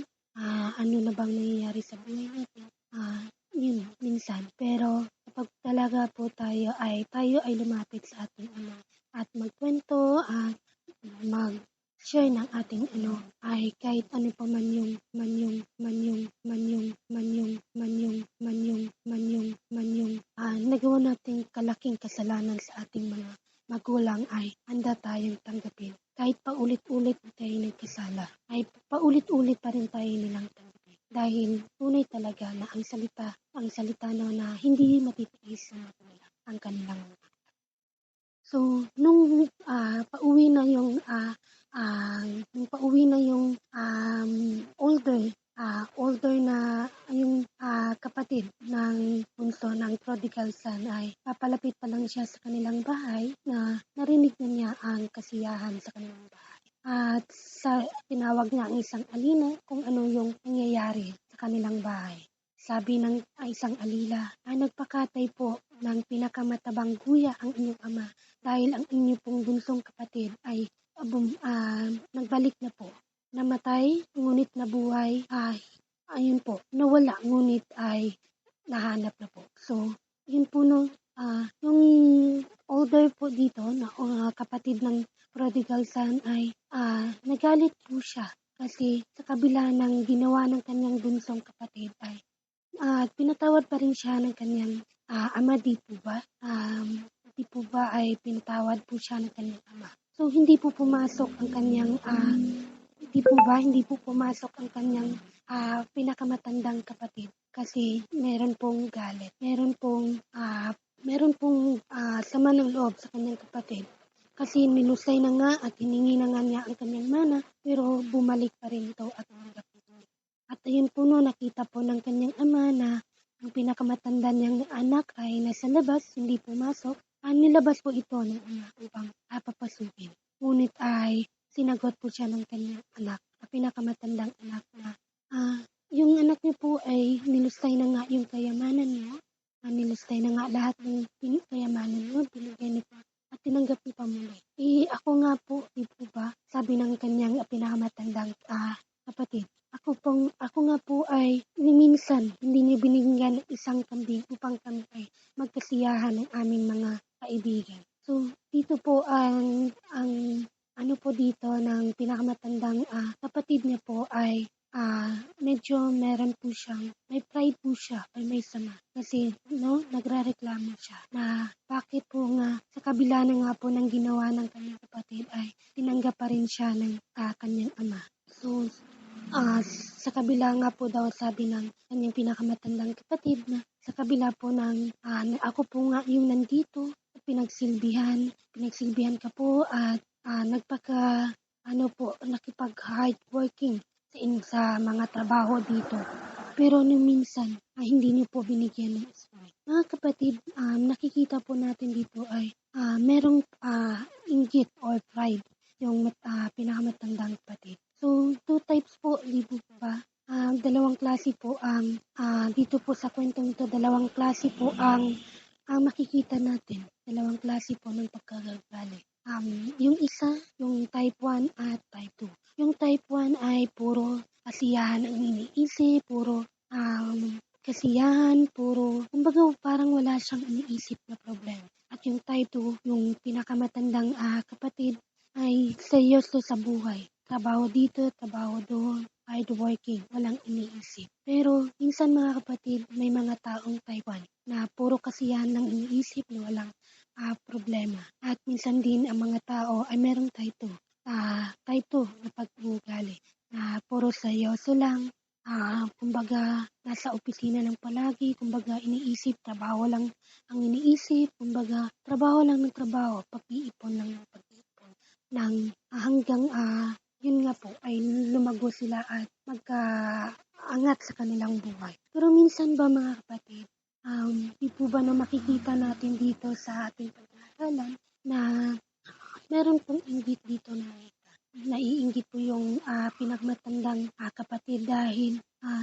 ano na bang nangyayari sa buhay natin. yun minsan. Pero kapag talaga po tayo ay lumapit sa ating Ama at magkwento at mag-share ng ating ay kahit ano pa man yung nagawa nating kalaking kasalanan sa ating mga magulang ay handa tayong tanggapin. Kahit paulit-ulit tayo nagkasala, ay paulit-ulit pa rin tayo nilang tanggapin. Dahil tunay talaga na ang salita na hindi matitiis sa mga kanila, ang kanilang mga. So, nung pauwi na yung older na yung kapatid ng bunso ng prodigal son ay papalapit pa lang siya sa kanilang bahay na narinig na niya ang kasiyahan sa kanilang bahay. At tinawag niya ang isang alina kung ano yung nangyayari sa kanilang bahay. Sabi ng isang alila, nagpakatay po ng pinakamatabang guya ang inyong ama dahil ang inyong pong bunsong kapatid ay nagbalik na po. Namatay, ngunit nabuhay, ayun po, nawala, ngunit ay nahanap na po. So, yun po yung older po dito na kapatid ng prodigal son ay nagalit po siya kasi sa kabila ng ginawa ng kanyang bunsong kapatid ay pinatawad pa rin siya ng kanyang ama, di po ba? Di po ba ay pinatawad po siya ng kanyang ama. So, hindi po pumasok ang kanyang, hindi po pumasok ang kanyang pinakamatandang kapatid kasi meron pong galit. Meron pong sama ng loob sa kanyang kapatid. Kasi nilusay na nga at hiningi na nga niya ang kanyang mana, pero bumalik pa rin ito at umanggap ito. At ayun po nakita po ng kanyang ama na ang pinakamatanda niyang anak ay nasa labas, hindi pumasok. Nilabas po ito ng ama upang papasukin. Ngunit ay sinagot po siya ng kanyang anak, ang pinakamatandang anak na yung anak niyo po ay nilustay na nga yung kayamanan niyo. Nilustay na nga lahat ng kayamanan niyo, binigay niyo po at tinanggap niyo pa muli. Ako nga po, di po ba, sabi ng kanyang pinakamatandang kapatid, ako nga po ay minsan hindi niyo binigyan ng isang kambing upang kami ay magkasiyahan ng aming mga kaibigan. So, dito po ang ano po dito ng pinakamatandang kapatid niya po ay medyo meron po siyang, may pride po siya ay may sama. Kasi nagrareklamo siya na bakit po nga sa kabila na nga po ng ginawa ng kanyang kapatid ay tinanggap pa rin siya ng kanyang ama. So, sa kabila nga po daw sabi ng kanyang pinakamatandang kapatid na sa kabila po ng ako po nga yung nandito, pinagsilbihan ka po at nakipag-hard working sa mga trabaho dito. Pero nung minsan, hindi niyo po binigyan ng spray. Mga kapatid, nakikita po natin dito ay merong inggit or pride yung pinakamatandang kapatid. So, two types po, di po ba? Dalawang klase po ang, dito po sa kwentong ito, dalawang klase po ang makikita natin. Dalawang klase po ng pagkagagali. Yung isa, yung type 1 at type 2. Yung type 1 ay puro kasiyahan ang iniisip, puro kasiyahan, kumbaga parang wala siyang iniisip na problema. At yung type 2, yung pinakamatandang kapatid, ay seryoso sa buhay. Trabaho dito, trabaho doon, hard working, walang iniisip. Pero minsan mga kapatid, may mga taong type 1 na puro kasiyahan ng iniisip na walang problema. At minsan din ang mga tao ay merong type 2. Type 2 na pag-uugali na puro seryoso lang, kumbaga nasa opisina lang palagi, kumbaga iniisip, trabaho lang ang iniisip, kumbaga trabaho lang ng trabaho, pag-iipon lang ng pag-iipon. Hanggang yun nga po ay lumago sila at magkaangat sa kanilang buhay. Pero minsan ba mga kapatid, di po ba na makikita natin dito sa ating pag-aaralan na meron pong inggit dito na naiinggit po yung pinagmatandang kapatid dahil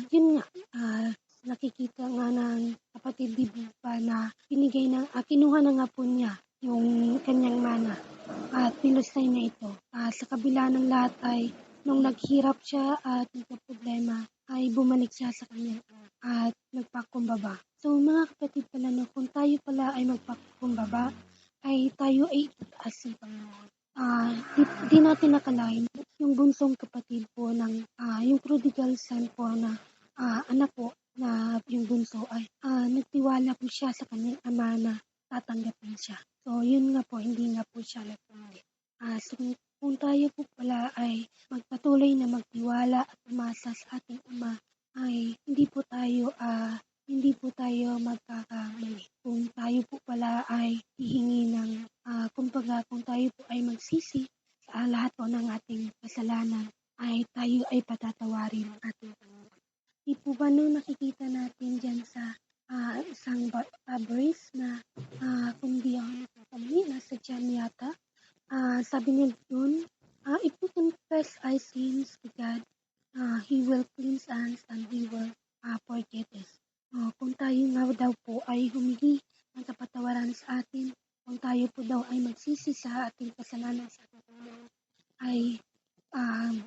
yun nga, nakikita nga ng kapatid di ba na kinuha na nga po niya yung kanyang mana at pinustay na ito. Sa kabila ng lahat ay nung naghirap siya at nagka-problema ay bumalik siya sa kanyang at magpakumbaba. So mga kapatid pala no, kung tayo pala ay magpakumbaba, ay tayo ay itataas ng Panginoon. Di natin nakalain yung bunsong kapatid po ng yung prodigal son po na anak po na yung bunso ay nagtiwala po siya sa kanyang ama na tatanggapin siya. So yun nga po, hindi nga po siya nagpumuli. So kung tayo po pala ay magpatuloy na magtiwala at umasa sa ating ama, ay hindi po tayo magkakamali. Kung tayo po pala ay hihingi ng, kung tayo po ay magsisi sa lahat po ng ating kasalanan, ay tayo ay patatawarin ng ating Panginoon. Di po ba nung nakikita natin dyan sa isang verse na kung di ako nagkakamali, nasa dyan yata, sabi niya dun, if we confess our sins to God, He will cleanse us and He will forgive us. Kung tayo nga daw po ay humingi ng kapatawaran sa atin, kung tayo po daw ay magsisi sa ating kasalanan sa ating Panginoon, ay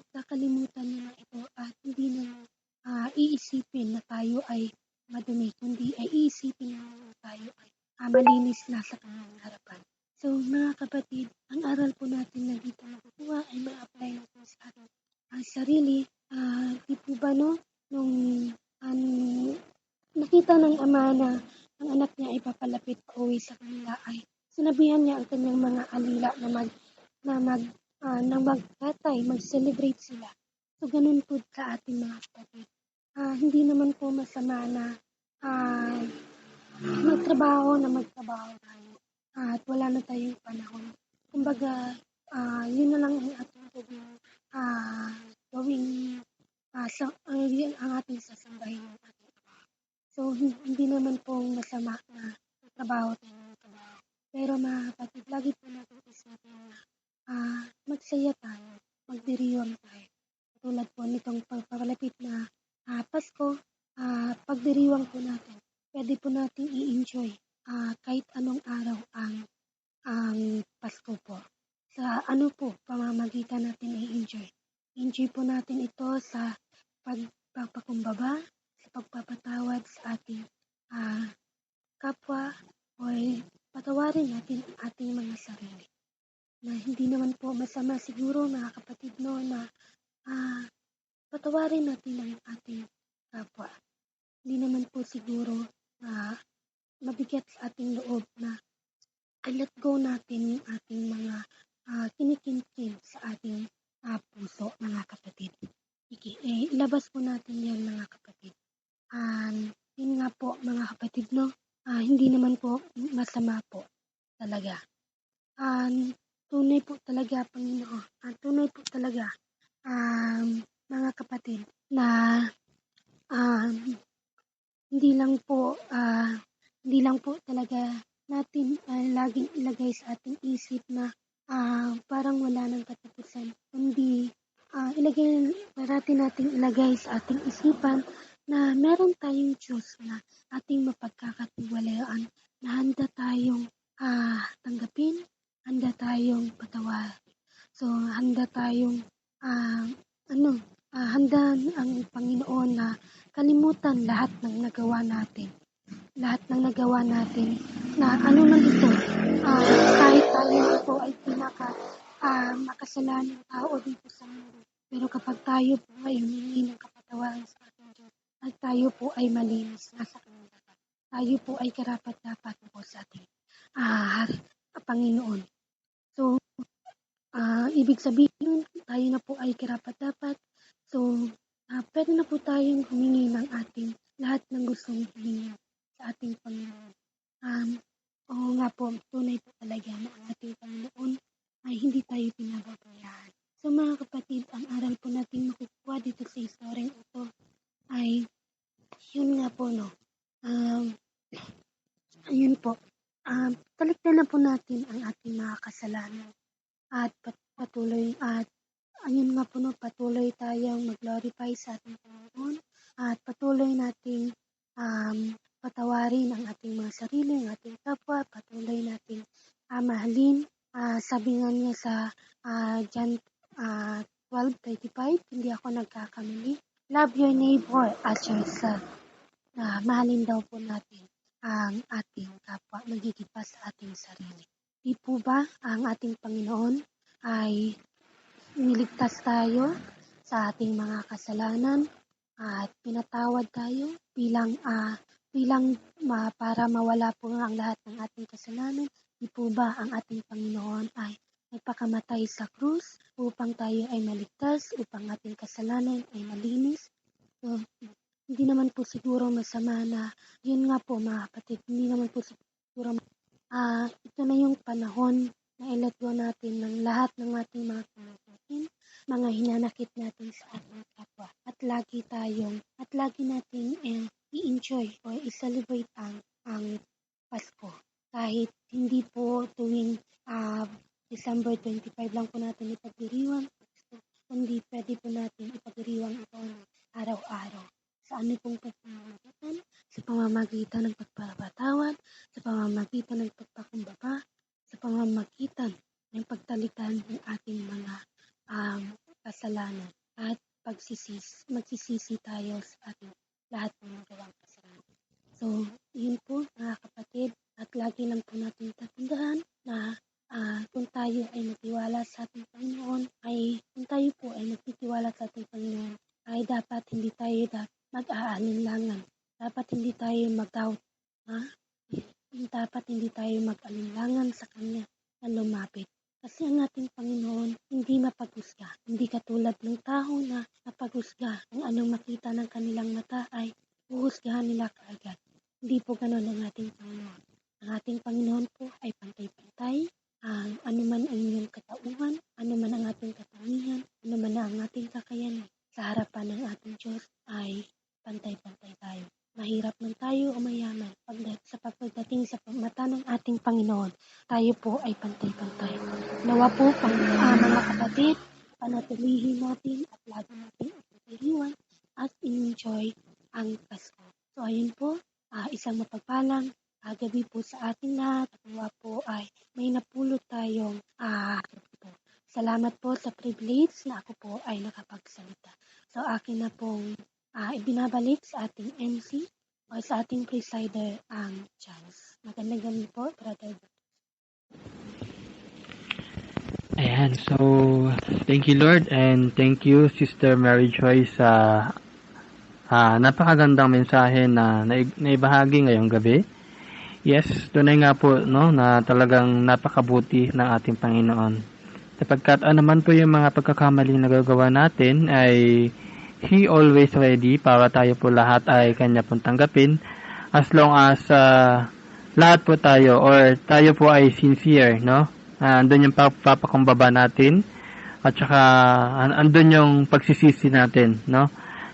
kakalimutan niya na ito at hindi na iisipin na tayo ay madumi, kundi ay iisipin na tayo ay malinis na sa kanyang harapan. So mga kapatid, ang aral po natin na dito nakukuha ay ma-apply natin sa ating sarili. Di po ba no, nung nakita ng ama na ang anak niya ay papalapit pa uwi sa kanila, ay sinabihan niya ang kanyang mga alila na magkatay, mag-celebrate sila. So ganun po sa ating mga kapatid. Hindi naman po masama na magtrabaho tayo at wala na tayong panahon. Kumbaga, yun na lang ang ating gawing ang ating sasambahin ng ating trabaho. So, hindi naman po masama na trabaho tayo ng trabaho. Pero mga kapatid, lagi po natin isipin na magsaya tayo, magdiriwang tayo. Tulad po nitong pagpapalapit na Pasko, pagdiriwang po natin. Pwede po natin i-enjoy kahit anong araw ang Pasko po. Sa pamamagitan natin i-enjoy. Enjoy po natin ito sa pagpapakumbaba, sa pagpapatawad sa ating kapwa, o patawarin natin ang ating mga sarili. Na hindi naman po masama siguro mga kapatid no, na patawarin natin ang ating kapwa. Hindi naman po siguro mabigat sa ating loob na let go natin yung ating mga kinikinkin sa ating puso, mga kapatid. Ilabas po natin yan, mga kapatid. Yun nga po, mga kapatid, no? Hindi naman po masama po talaga. Tunay po talaga, Panginoon. Tunay po talaga, mga kapatid, na hindi lang po talaga natin laging ilagay sa ating isip na parang wala nang katapusan, kundi parati nating ilagay sa ating isipan na meron tayong Diyos na ating mapagkakatiwalaan, na handa tayong tanggapin, handa tayong patawarin. So, handa tayong handa ang Panginoon na kalimutan lahat ng nagawa natin. Lahat ng nagawa natin na man ito, kahit tayo ito ay makasalanang tao dito sa mundo. Pero kapag tayo po ay humingi ng kapatawaran sa ating Diyos, at tayo po ay malinis na sa kanyang dapat. Tayo po ay karapat-dapat po sa ating Panginoon. So, ibig sabihin, tayo na po ay karapat-dapat. So, pwede na po tayong humingi ng ating lahat ng gustong humingi sa ating Panginoon. Oo nga po, tunay po talaga na ang ating Panginoon ay hindi tayo pinababayaan. So mga kapatid, ang aral po natin makukuha dito sa istoryeng ito ay yun nga po, no? Ayun po, talikdan na po natin ang ating mga kasalanan at patuloy tayong mag-glorify sa ating Panginoon at patuloy nating patawarin ang ating mga sarili, ang ating kapwa, patuloy nating mahalin. Sabi nga niya sa John 12:35, hindi ako nagkakamali. Love your neighbor as yourself. na mahalin daw po natin ang ating kapwa, magiging pa sa ating sarili. Di po ba ang ating Panginoon ay niligtas tayo sa ating mga kasalanan at pinatawad tayo para mawala po ang lahat ng ating kasalanan? Di po ba ang ating Panginoon ay nagpakamatay sa krus upang tayo ay maligtas, upang ating kasalanan ay malinis? So, hindi naman po siguro masama na, yun nga po mga kapatid, hindi naman po siguro ito na yung panahon na i-let go natin ng lahat ng ating mga pangatakin, mga hinanakit natin sa ating kapwa. At lagi nating i-enjoy o i-celebrate ang Pasko. Kahit hindi po tuwing December 25 lang po natin ipagdiriwang, kundi pwede po natin ipagdiriwang ito ng araw-araw. Sa ano pong pagpapamagitan? Sa pamamagitan ng pagpapatawad, sa pamamagitan ng pagpakumbaba, sa pamamagitan ng pagtalikan ng ating mga kasalanan at magsisisi tayo sa ating lahat ng nagawang kasalanan. So, yun po mga kapatid, at lagi lang po natin tatandaan na kung tayo ay nagtiwala sa ating Panginoon, ay dapat hindi tayo mag-aalinlangan. Dapat hindi tayo mag-doubt. Dapat hindi tayo mag-alinlangan sa Kanya na lumapit. Kasi ang ating Panginoon hindi mapaghusga. Hindi katulad ng tao na mapaghusga. Ang anong makita ng kanilang mata ay uhusgahan nila kaagad. Hindi po ganoon ang ating Panginoon. Ang ating Panginoon po ay pantay-pantay. Ano man ang iyong katauhan, ano man ang ating katangian, ano man ang ating kakayanan, sa harapan ng ating Diyos ay pantay-pantay tayo. Mahirap man tayo o mayaman, sa pagdating sa mata ng ating Panginoon, tayo po ay pantay-pantay. Nawa po mga kapatid, panatilihin natin at lagi natin ipagdiriwang at enjoy ang Pasko. So ayun po, isang mapagpalang gabi po sa ating lahat. Nawa po ay may napulot tayong salamat po sa privilege na ako po ay nakapagsalita. So akin na pong ibinabalik sa ating MC o sa ating presider ang chance. Magandang gabi po, brother. Ayan, so thank you Lord and thank you Sister Mary Joy sa napakagandang mensahe na naibahagi ngayong gabi. Yes, tunay nga po na talagang napakabuti ng ating Panginoon. Sapagkat naman po yung mga pagkakamaling nagagawa natin ay He always ready para tayo po lahat ay Kanya pong tanggapin as long as lahat po tayo or tayo po ay sincere, andun yung papakumbaba natin at saka andun yung pagsisisi natin,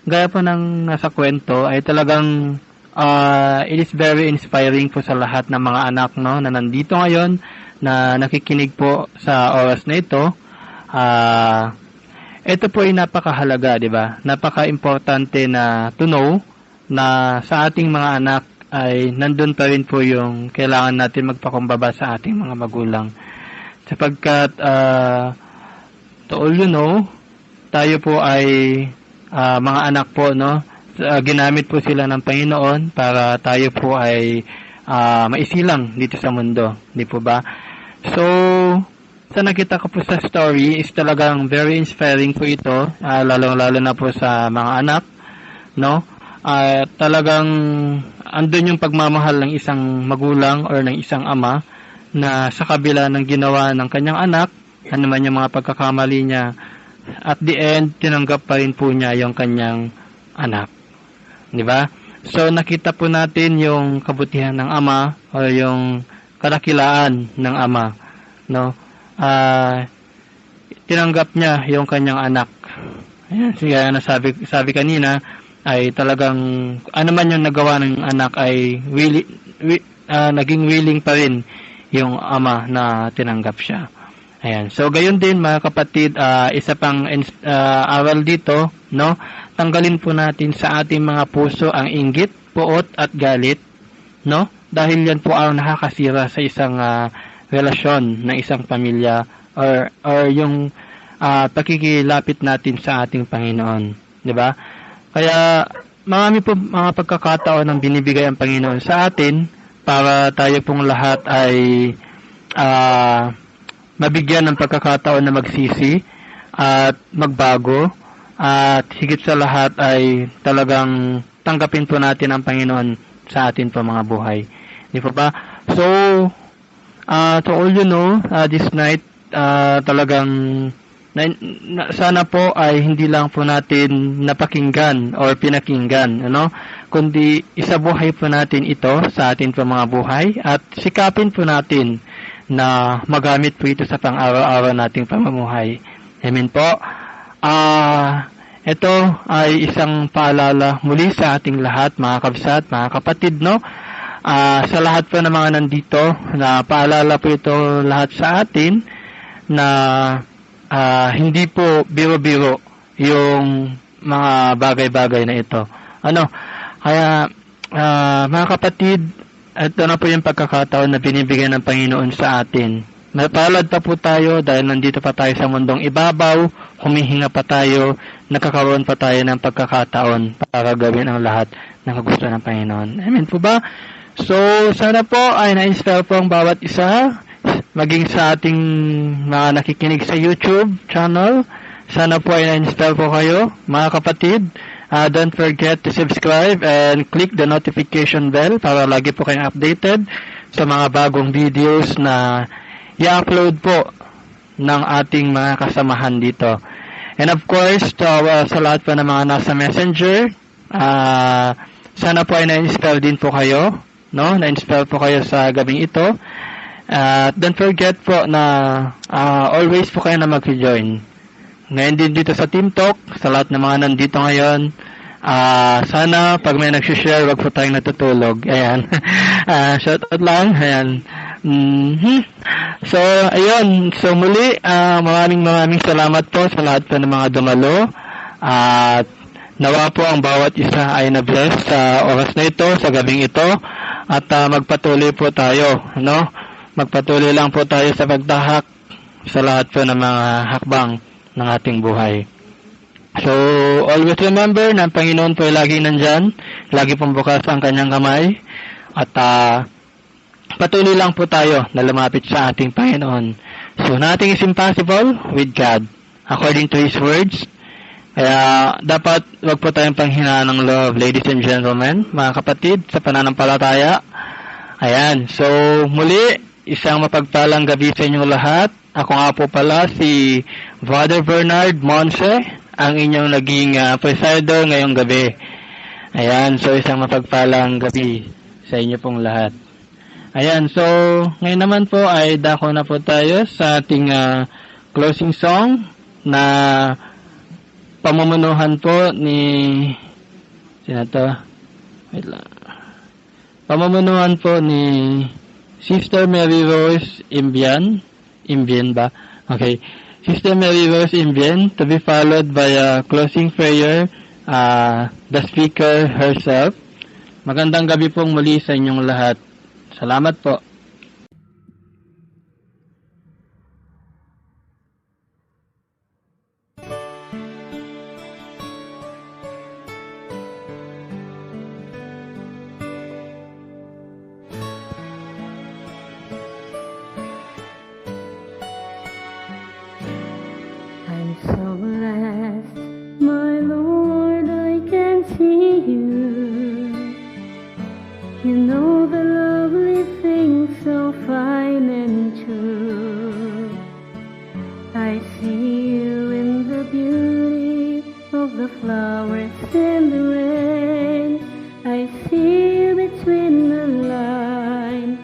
Gaya po ng nasa kwento ay talagang it is very inspiring po sa lahat ng mga anak na nandito ngayon na nakikinig po sa oras na ito. Ito po ay napakahalaga, di ba? Napaka-importante na to know na sa ating mga anak ay nandun pa rin po yung kailangan natin magpakumbaba sa ating mga magulang. Sapagkat to all you know, tayo po ay mga anak po, ginamit po sila ng Panginoon para tayo po ay maisilang dito sa mundo, di po ba? So, sa nakita ko po sa story is talagang very inspiring po ito, lalo na po sa mga anak, talagang andun yung pagmamahal ng isang magulang or ng isang ama na sa kabila ng ginawa ng kanyang anak, ano man yung mga pagkakamali niya, at the end, tinanggap pa rin po niya yung kanyang anak. Di ba? So, nakita po natin yung kabutihan ng ama o yung kadakilaan ng ama. Tinanggap niya yung kanyang anak. Ayan, siya na sabi kanina, ay talagang, ano man yung nagawa ng anak ay naging willing pa rin yung ama na tinanggap siya. Ayan. So, gayon din mga kapatid, isa pang aral dito, tanggalin po natin sa ating mga puso ang inggit, puot at galit, dahil yan po ang nakakasira sa isang relasyon ng isang pamilya or yung pakikilapit natin sa ating Panginoon, di ba? Kaya marami po mga pagkakataon ang binibigay ang Panginoon sa atin para tayo pong lahat ay mabigyan ng pagkakataon na magsisi at magbago, at higit sa lahat ay talagang tanggapin po natin ang Panginoon sa atin po mga buhay. Di po ba? So, to all you know, this night, talagang sana po ay hindi lang po natin napakinggan or pinakinggan, kundi isabuhay po natin ito sa atin po mga buhay at sikapin po natin na magamit po ito sa pang-araw-araw nating pamumuhay. Amen po. Ito ay isang paalala muli sa ating lahat, mga kabsat, mga kapatid, sa lahat po ng mga nandito, na paalala po ito lahat sa atin na hindi po biro-biro yung mga bagay-bagay na ito. Kaya mga kapatid, ito na po yung pagkakataon na binibigyan ng Panginoon sa atin. Napalad pa po tayo dahil nandito pa tayo sa mundong ibabaw, humihinga pa tayo, nakakaroon pa tayo ng pagkakataon para gawin ang lahat ng gusto ng Panginoon. Amen po ba? So, sana po ay na-inspire po ang bawat isa, maging sa ating mga nakikinig sa YouTube channel. Sana po ay na-inspire po kayo, mga kapatid. Don't forget to subscribe and click the notification bell para lagi po kayong updated sa mga bagong videos na i-upload po ng ating mga kasamahan dito. And of course, sa lahat po ng mga nasa Messenger, sana po ay na-inspire din po kayo, na-inspire po kayo sa gabing ito. Don't forget po na always po kayo na mag-join. Ngayon din dito sa Team Talk, sa lahat ng mga nandito ngayon, sana pag may nag-share, wag po tayong natutulog. Ayan. Shoutout lang. Ayan. So, ayun. So, muli, maraming salamat po sa lahat po ng mga dumalo. At nawa po ang bawat isa ay na-bless sa oras na ito, sa gabing ito. At magpatuloy po tayo, Magpatuloy lang po tayo sa pagtahak sa lahat po ng mga hakbang ng ating buhay. So, always remember na ang Panginoon po ay laging nandyan, lagi pong bukas ang kanyang kamay, at patuloy lang po tayo na lumapit sa ating Panginoon. So, nothing is impossible with God, according to His words. Kaya, dapat wag po tayong panghinaan ng love, ladies and gentlemen, mga kapatid, sa pananampalataya. Ayan, so, muli, isang mapagpalang gabi sa inyong lahat. Ako nga po pala si Father Bernard Monse, ang inyong naging presider ngayong gabi. Ayan, so isang mapagpalang gabi sa inyo pong lahat. Ayan, so ngayon naman po ay dako na po tayo sa ating closing song na pamumunuhan po ni pamumunuhan po ni Sister Mary Rose Imbian ba? Okay. Sister Mary Rose Imbian, to be followed by a closing prayer, the speaker herself. Magandang gabi pong muli sa inyong lahat. Salamat po. I'm so blessed, my Lord, I can see you. You know the lovely things so fine and true. I see you in the beauty of the flowers and the rain. I see you between the line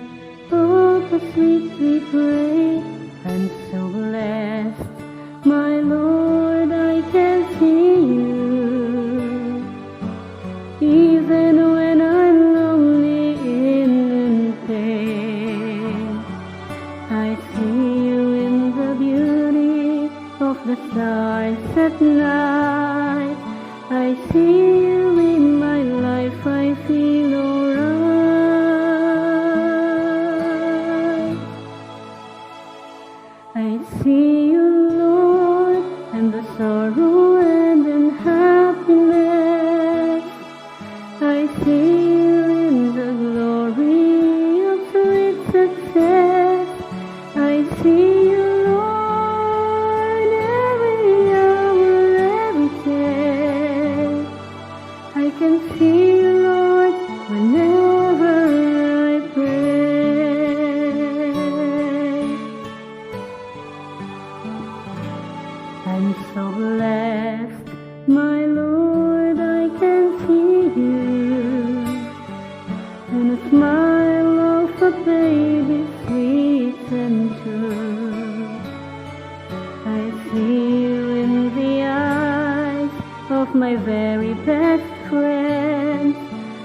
of the sweet, sweet rain. I'm so blessed, my Lord, I can see you, even when I'm lonely in pain. I see you in the beauty of the stars at night. I see you in my life, I feel alright. I see you, Lord, and the sorrow and unhappiness. see you, Lord, every hour, every day. I can see you, Lord, whenever I pray. I'm so blessed, my Lord, I can see you. And a smile of a baby, sweet and true. I see you in the eyes of my very best friend.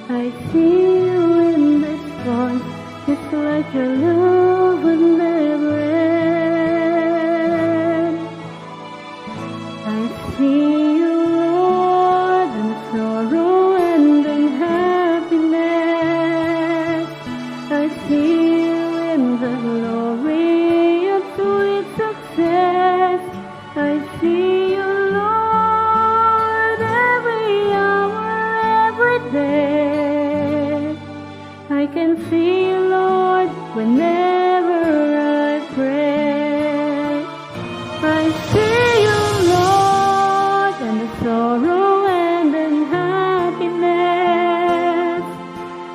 I see you in this one, just like your love would never end. I see you, Lord, in sorrow and in happiness. I see you in the glory of sweet success. I see you, Lord, every hour, every day. I can see you, Lord, whenever I pray. I see you, Lord, in the sorrow and in happiness.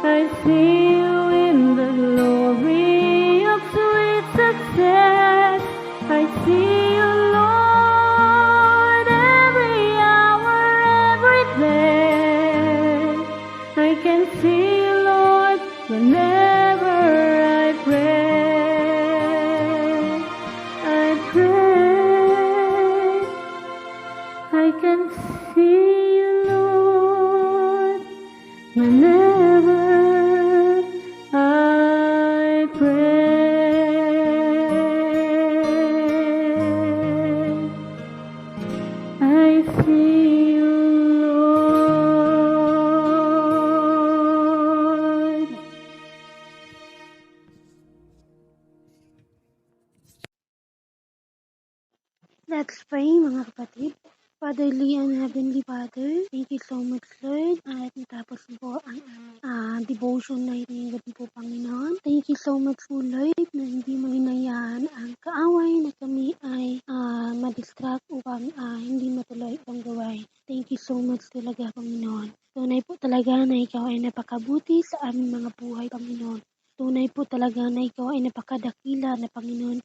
I see you in the glory of sweet success. I see you, Lord, every hour, every day. I can see you, Lord, whenever I pray. I pray. I can see you, Lord, whenever I pray. I see you, Lord. Let's pray, mga kapatid. Fatherly and Heavenly Father, thank you so much, Lord. At natapos po ang devotion na ngayong gabi po, Panginoon. Thank you so much po, Lord, na hindi mo hinayaan ang kaaway na kami ay madistract upang hindi matuloy ang gawain. Thank you so much talaga, Panginoon. Tunay po talaga na ikaw ay napakabuti sa aming mga buhay, Panginoon. Tunay po talaga na ikaw ay napakadakila na Panginoon,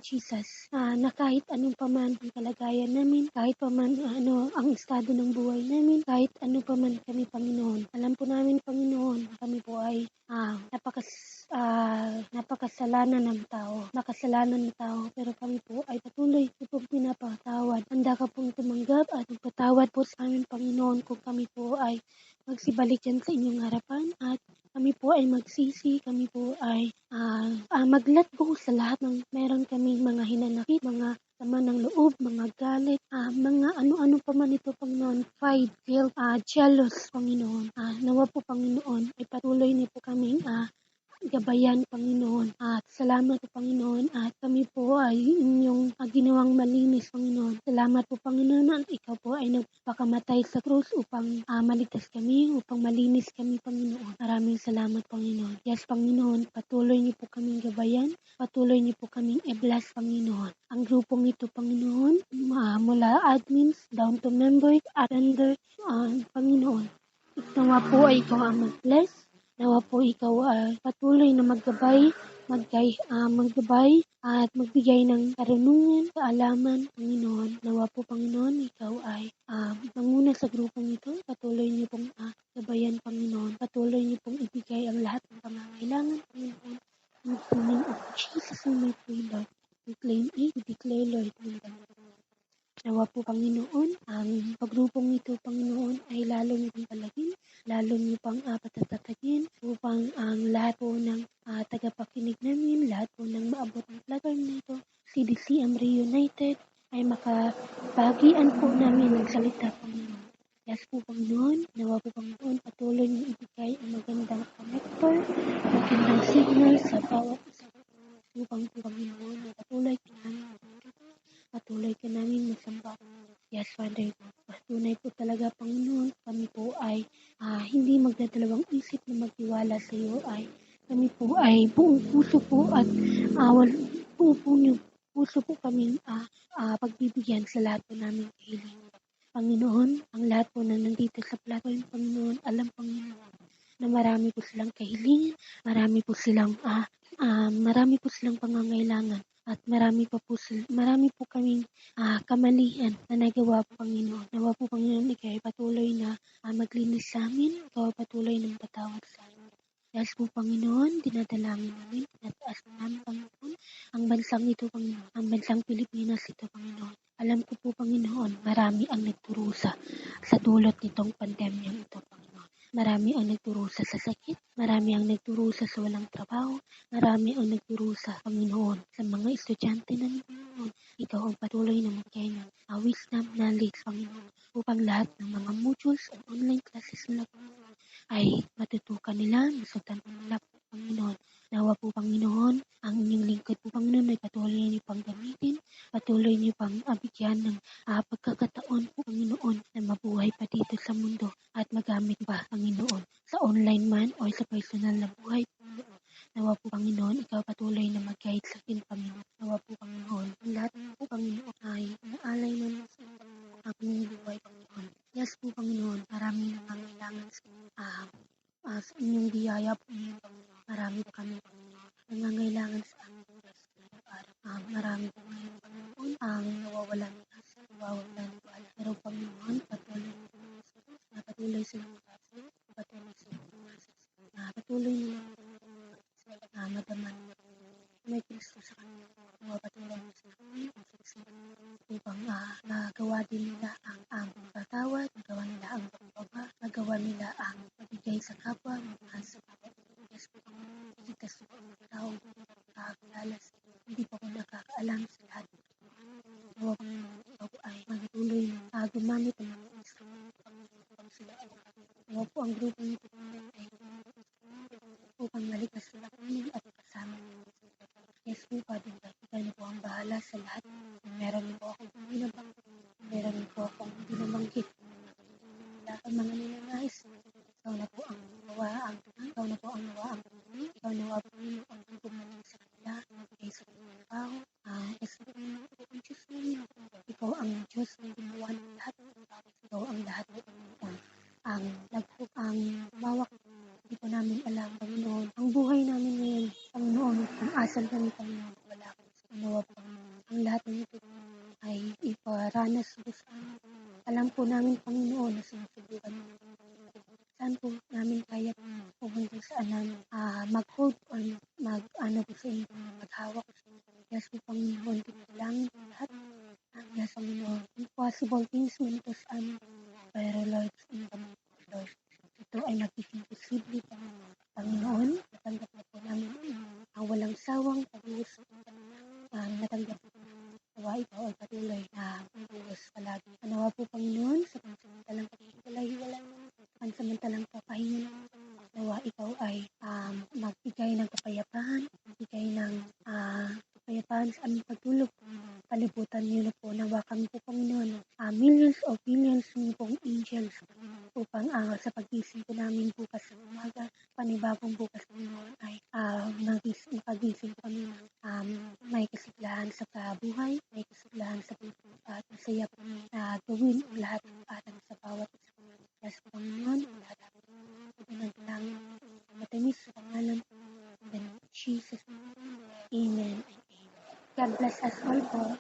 Jesus, na kahit anong paman ang kalagayan namin, kahit paman ano ang estado ng buhay namin, kahit ano paman kami, Panginoon. Alam po namin, Panginoon, na kami po ay napakasalanan ng tao, makasalanan ng tao, pero kami po ay patuloy pong pinapatawad. Handa ka pong tumanggap at magpatawad po sa amin, Panginoon, kung kami po ay magsibalik dyan sa inyong harapan at kami po ay magsisi, kami po ay mag-let go sa lahat ng meron kaming mga hinanakit, mga sama ng loob, mga galit, mga ano-ano pa man ito, Panginoon, pride, guilt, jealous, Panginoon. Nawa po, Panginoon, ay patuloy niyo po kaming gabayan, Panginoon. At salamat po, Panginoon, at kami po ay inyong ginawang malinis, Panginoon. Salamat po, Panginoon, at ikaw po ay nagpakamatay sa krus upang maligtas kami, upang malinis kami, Panginoon. Maraming salamat, Panginoon. Yes, Panginoon, patuloy niyo po kaming gabayan, patuloy niyo po kaming i-bless, Panginoon. Ang grupong ito, Panginoon, mula admins, down to members, attenders, Panginoon. Nawa po ay ikaw ang mag-bless. Nawa po ikaw ay patuloy na maggabay at magbigay ng karunungan, kaalaman, Panginoon. Nawa po, Panginoon, ikaw ay manguna sa grupong ito. Patuloy niyo pong gabayan, Panginoon. Patuloy niyo pong ibigay ang lahat ng pangangailangan, Panginoon. In the name of Jesus, we pray, Lord. We claim it, we declare, Lord, nawa po, Panginoon, ang pagrupong ito, Panginoon, ay lalo niyo pang palagin, lalo niyo pang patatatagin upang ang lahat po ng tagapakinig namin, lahat po ng maabot ang platform nito, CDCM Reunited, ay makabagian po namin ng salita, Panginoon. Yes po, Panginoon, nawa po, Panginoon, patuloy niyo ibigay ang magandang connector, magandang signal sa bawat isa upang po, Panginoon, na patuloy ka namin magsamba. Yes, Father, tunay po talaga, Panginoon, kami po ay hindi magdadalawang isip na magtiwala sa iyo, ay kami po ay buong puso po at buong puso po kaming pagbibigyan sa lahat po namin kahilingan. Panginoon, ang lahat po na nandito sa platform, Panginoon, alam Panginoon na marami po silang kahilingan, marami po silang pangangailangan, at marami po kaming kamalian na nagawa po, Panginoon. Nawa po, Panginoon, ikaw ay patuloy na maglinis sa amin, ikaw ay patuloy na magpatawad sa amin. Yes po, Panginoon, dinadalangin namin, tinataas namin, Panginoon, ang bansang ito, Panginoon, ang bansang Pilipinas ito, Panginoon. Alam ko po, Panginoon, marami ang nagturusa sa dulot nitong pandemyang ito, Panginoon. Marami ang nagturusa sa sakit, marami ang nagturusa sa walang trabaho, marami ang nagturusa, Panginoon, sa mga estudyante namin, Panginoon. Ikaw ang patuloy na magkaya ng wisdom, knowledge, Panginoon, upang lahat ng mga modules o online classes nila, Panginoon, ay matutukan nila, masutan nila po, Panginoon. Nawa po, Panginoon, ang inyong lingkod po, Panginoon, ay patuloy niyo pang gamitin, patuloy niyo pang bigyan ng pagkakataon po, Panginoon, na mabuhay pa dito sa mundo at magamit pa, Panginoon, sa online man o sa personal na buhay, Panginoon. Nawa po, Panginoon, ikaw patuloy na mag-guide sa akin, Panginoon. Nawa po, Panginoon, ang lahat po, Panginoon, ay naalay naman sa aking buhay, Panginoon. Yes po, Panginoon, maraming nangangailangan sa inyong biyaya po, Panginoon. Marami po kami, Panginoon, nangangailangan sa aming oras na araw. Marami po ngayon, Panginoon, ang nawawalan ng asa, nawawalan ng bala. Pero, Panginoon, patuloy silang makasal, patuloy silang pumasok, patuloy nilang madaman may Kristo sa kanila, patuloy nila sa kanila, upang nagawa din nila ang pagpatawad, nagawa nila ang pagbaba, nagawa nila ang pagbigay sa kapwa, magmahal sa kapwa. Yes po, Panginoon, iligtas po ang taong nakakilala sa iyo. Hindi po ako nakakaalam sa lahat. Nawa Panginoon, ikaw po ay magtuloy na gumamit ng mga instrumento, Panginoon, upang sila ay nawa po ang grupo nito, Panginoon, ay upang maligtas sila, Panginoon, at kasama nila. Yes po, Father God, ikaw na po ang bahala sa lahat. Meron din po akong pinabang, meron din po akong hindi nabanggit. Lahat ang mga ninanais, ikaw na po ang nawaang tunay, ikaw na po ang nawaang tunay, ikaw na po ang gumaling sa kanila, nagbigay sa kanilang trabaho. Yes po, ikaw ang Diyos namin, ikaw ang Diyos na gumawa ng lahat, ikaw ang lahat ng Panginoon, ang mawak. Hindi po namin alam, Panginoon, ang buhay namin ngayon, Panginoon, kung asan kami, Panginoon, wala kami sa unawa po, Panginoon. Ang lahat ng ito, Panginoon, ay iparanas sa amin. Alam po namin, Panginoon, na sinusubukan namin, Panginoon. Saan po namin kaya, Panginoon, kung saan namin mag-hold or mag-ano po sa inyo, maghawak po sa inyo. Yes po, Panginoon, tinalangin po lahat. Yes, Panginoon, impossible things man ito sa amin, pero Lord, Lord, ito ay nagiging posible, Panginoon. Natanggap na po namin ang walang sawang pag-uusap natanggap po namin. Nawa ikaw ay patuloy na pag-uus palagi. Nawa po, Panginoon, sa pansamantalang pagkikalahiwalan namin, pansamantalang papahinga namin, nawa ikaw ay magbigay ng kapayapaan, magbigay ng kapayapaan sa aming pagtulog. Palibutan niyo na po, nawa kami po, Panginoon, millions of billions niyo pong angels, upang sa pagising po namin bukas sa umaga, panibagong bukas Panginoon, ay makagising po kami may kasiglahan sa kabuhay, may kasiglahan sa puso, at masaya po na gawin ang lahat ng ating sa bawat isa po. Yes po, Panginoon, ang lahat ng pinagdalangin matamis sa pangalan po ng Jesus. Amen and amen. God bless us all po.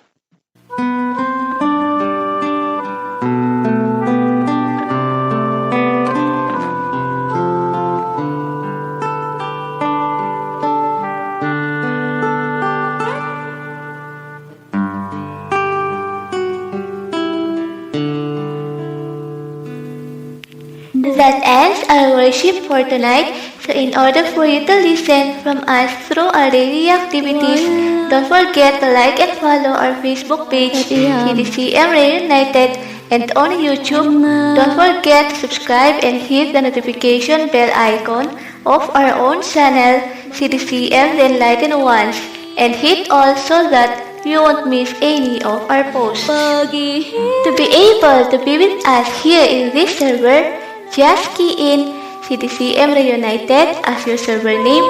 That ends our worship for tonight. So in order for you to listen from us through our daily activities, don't forget to like and follow our Facebook page, CDCM Reunited, and on YouTube, don't forget to subscribe and hit the notification bell icon of our own channel, CDCM The Enlightened Ones, and hit all so that you won't miss any of our posts. To be able to be with us here in this server, just key in CDCM Reunited as your server name,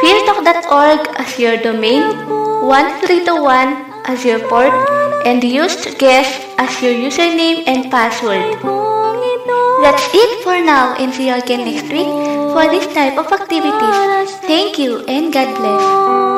feartalk.org as your domain, 1321 as your port and use guess as your username and password. That's it for now and see you again next week for this type of activities. Thank you and God bless.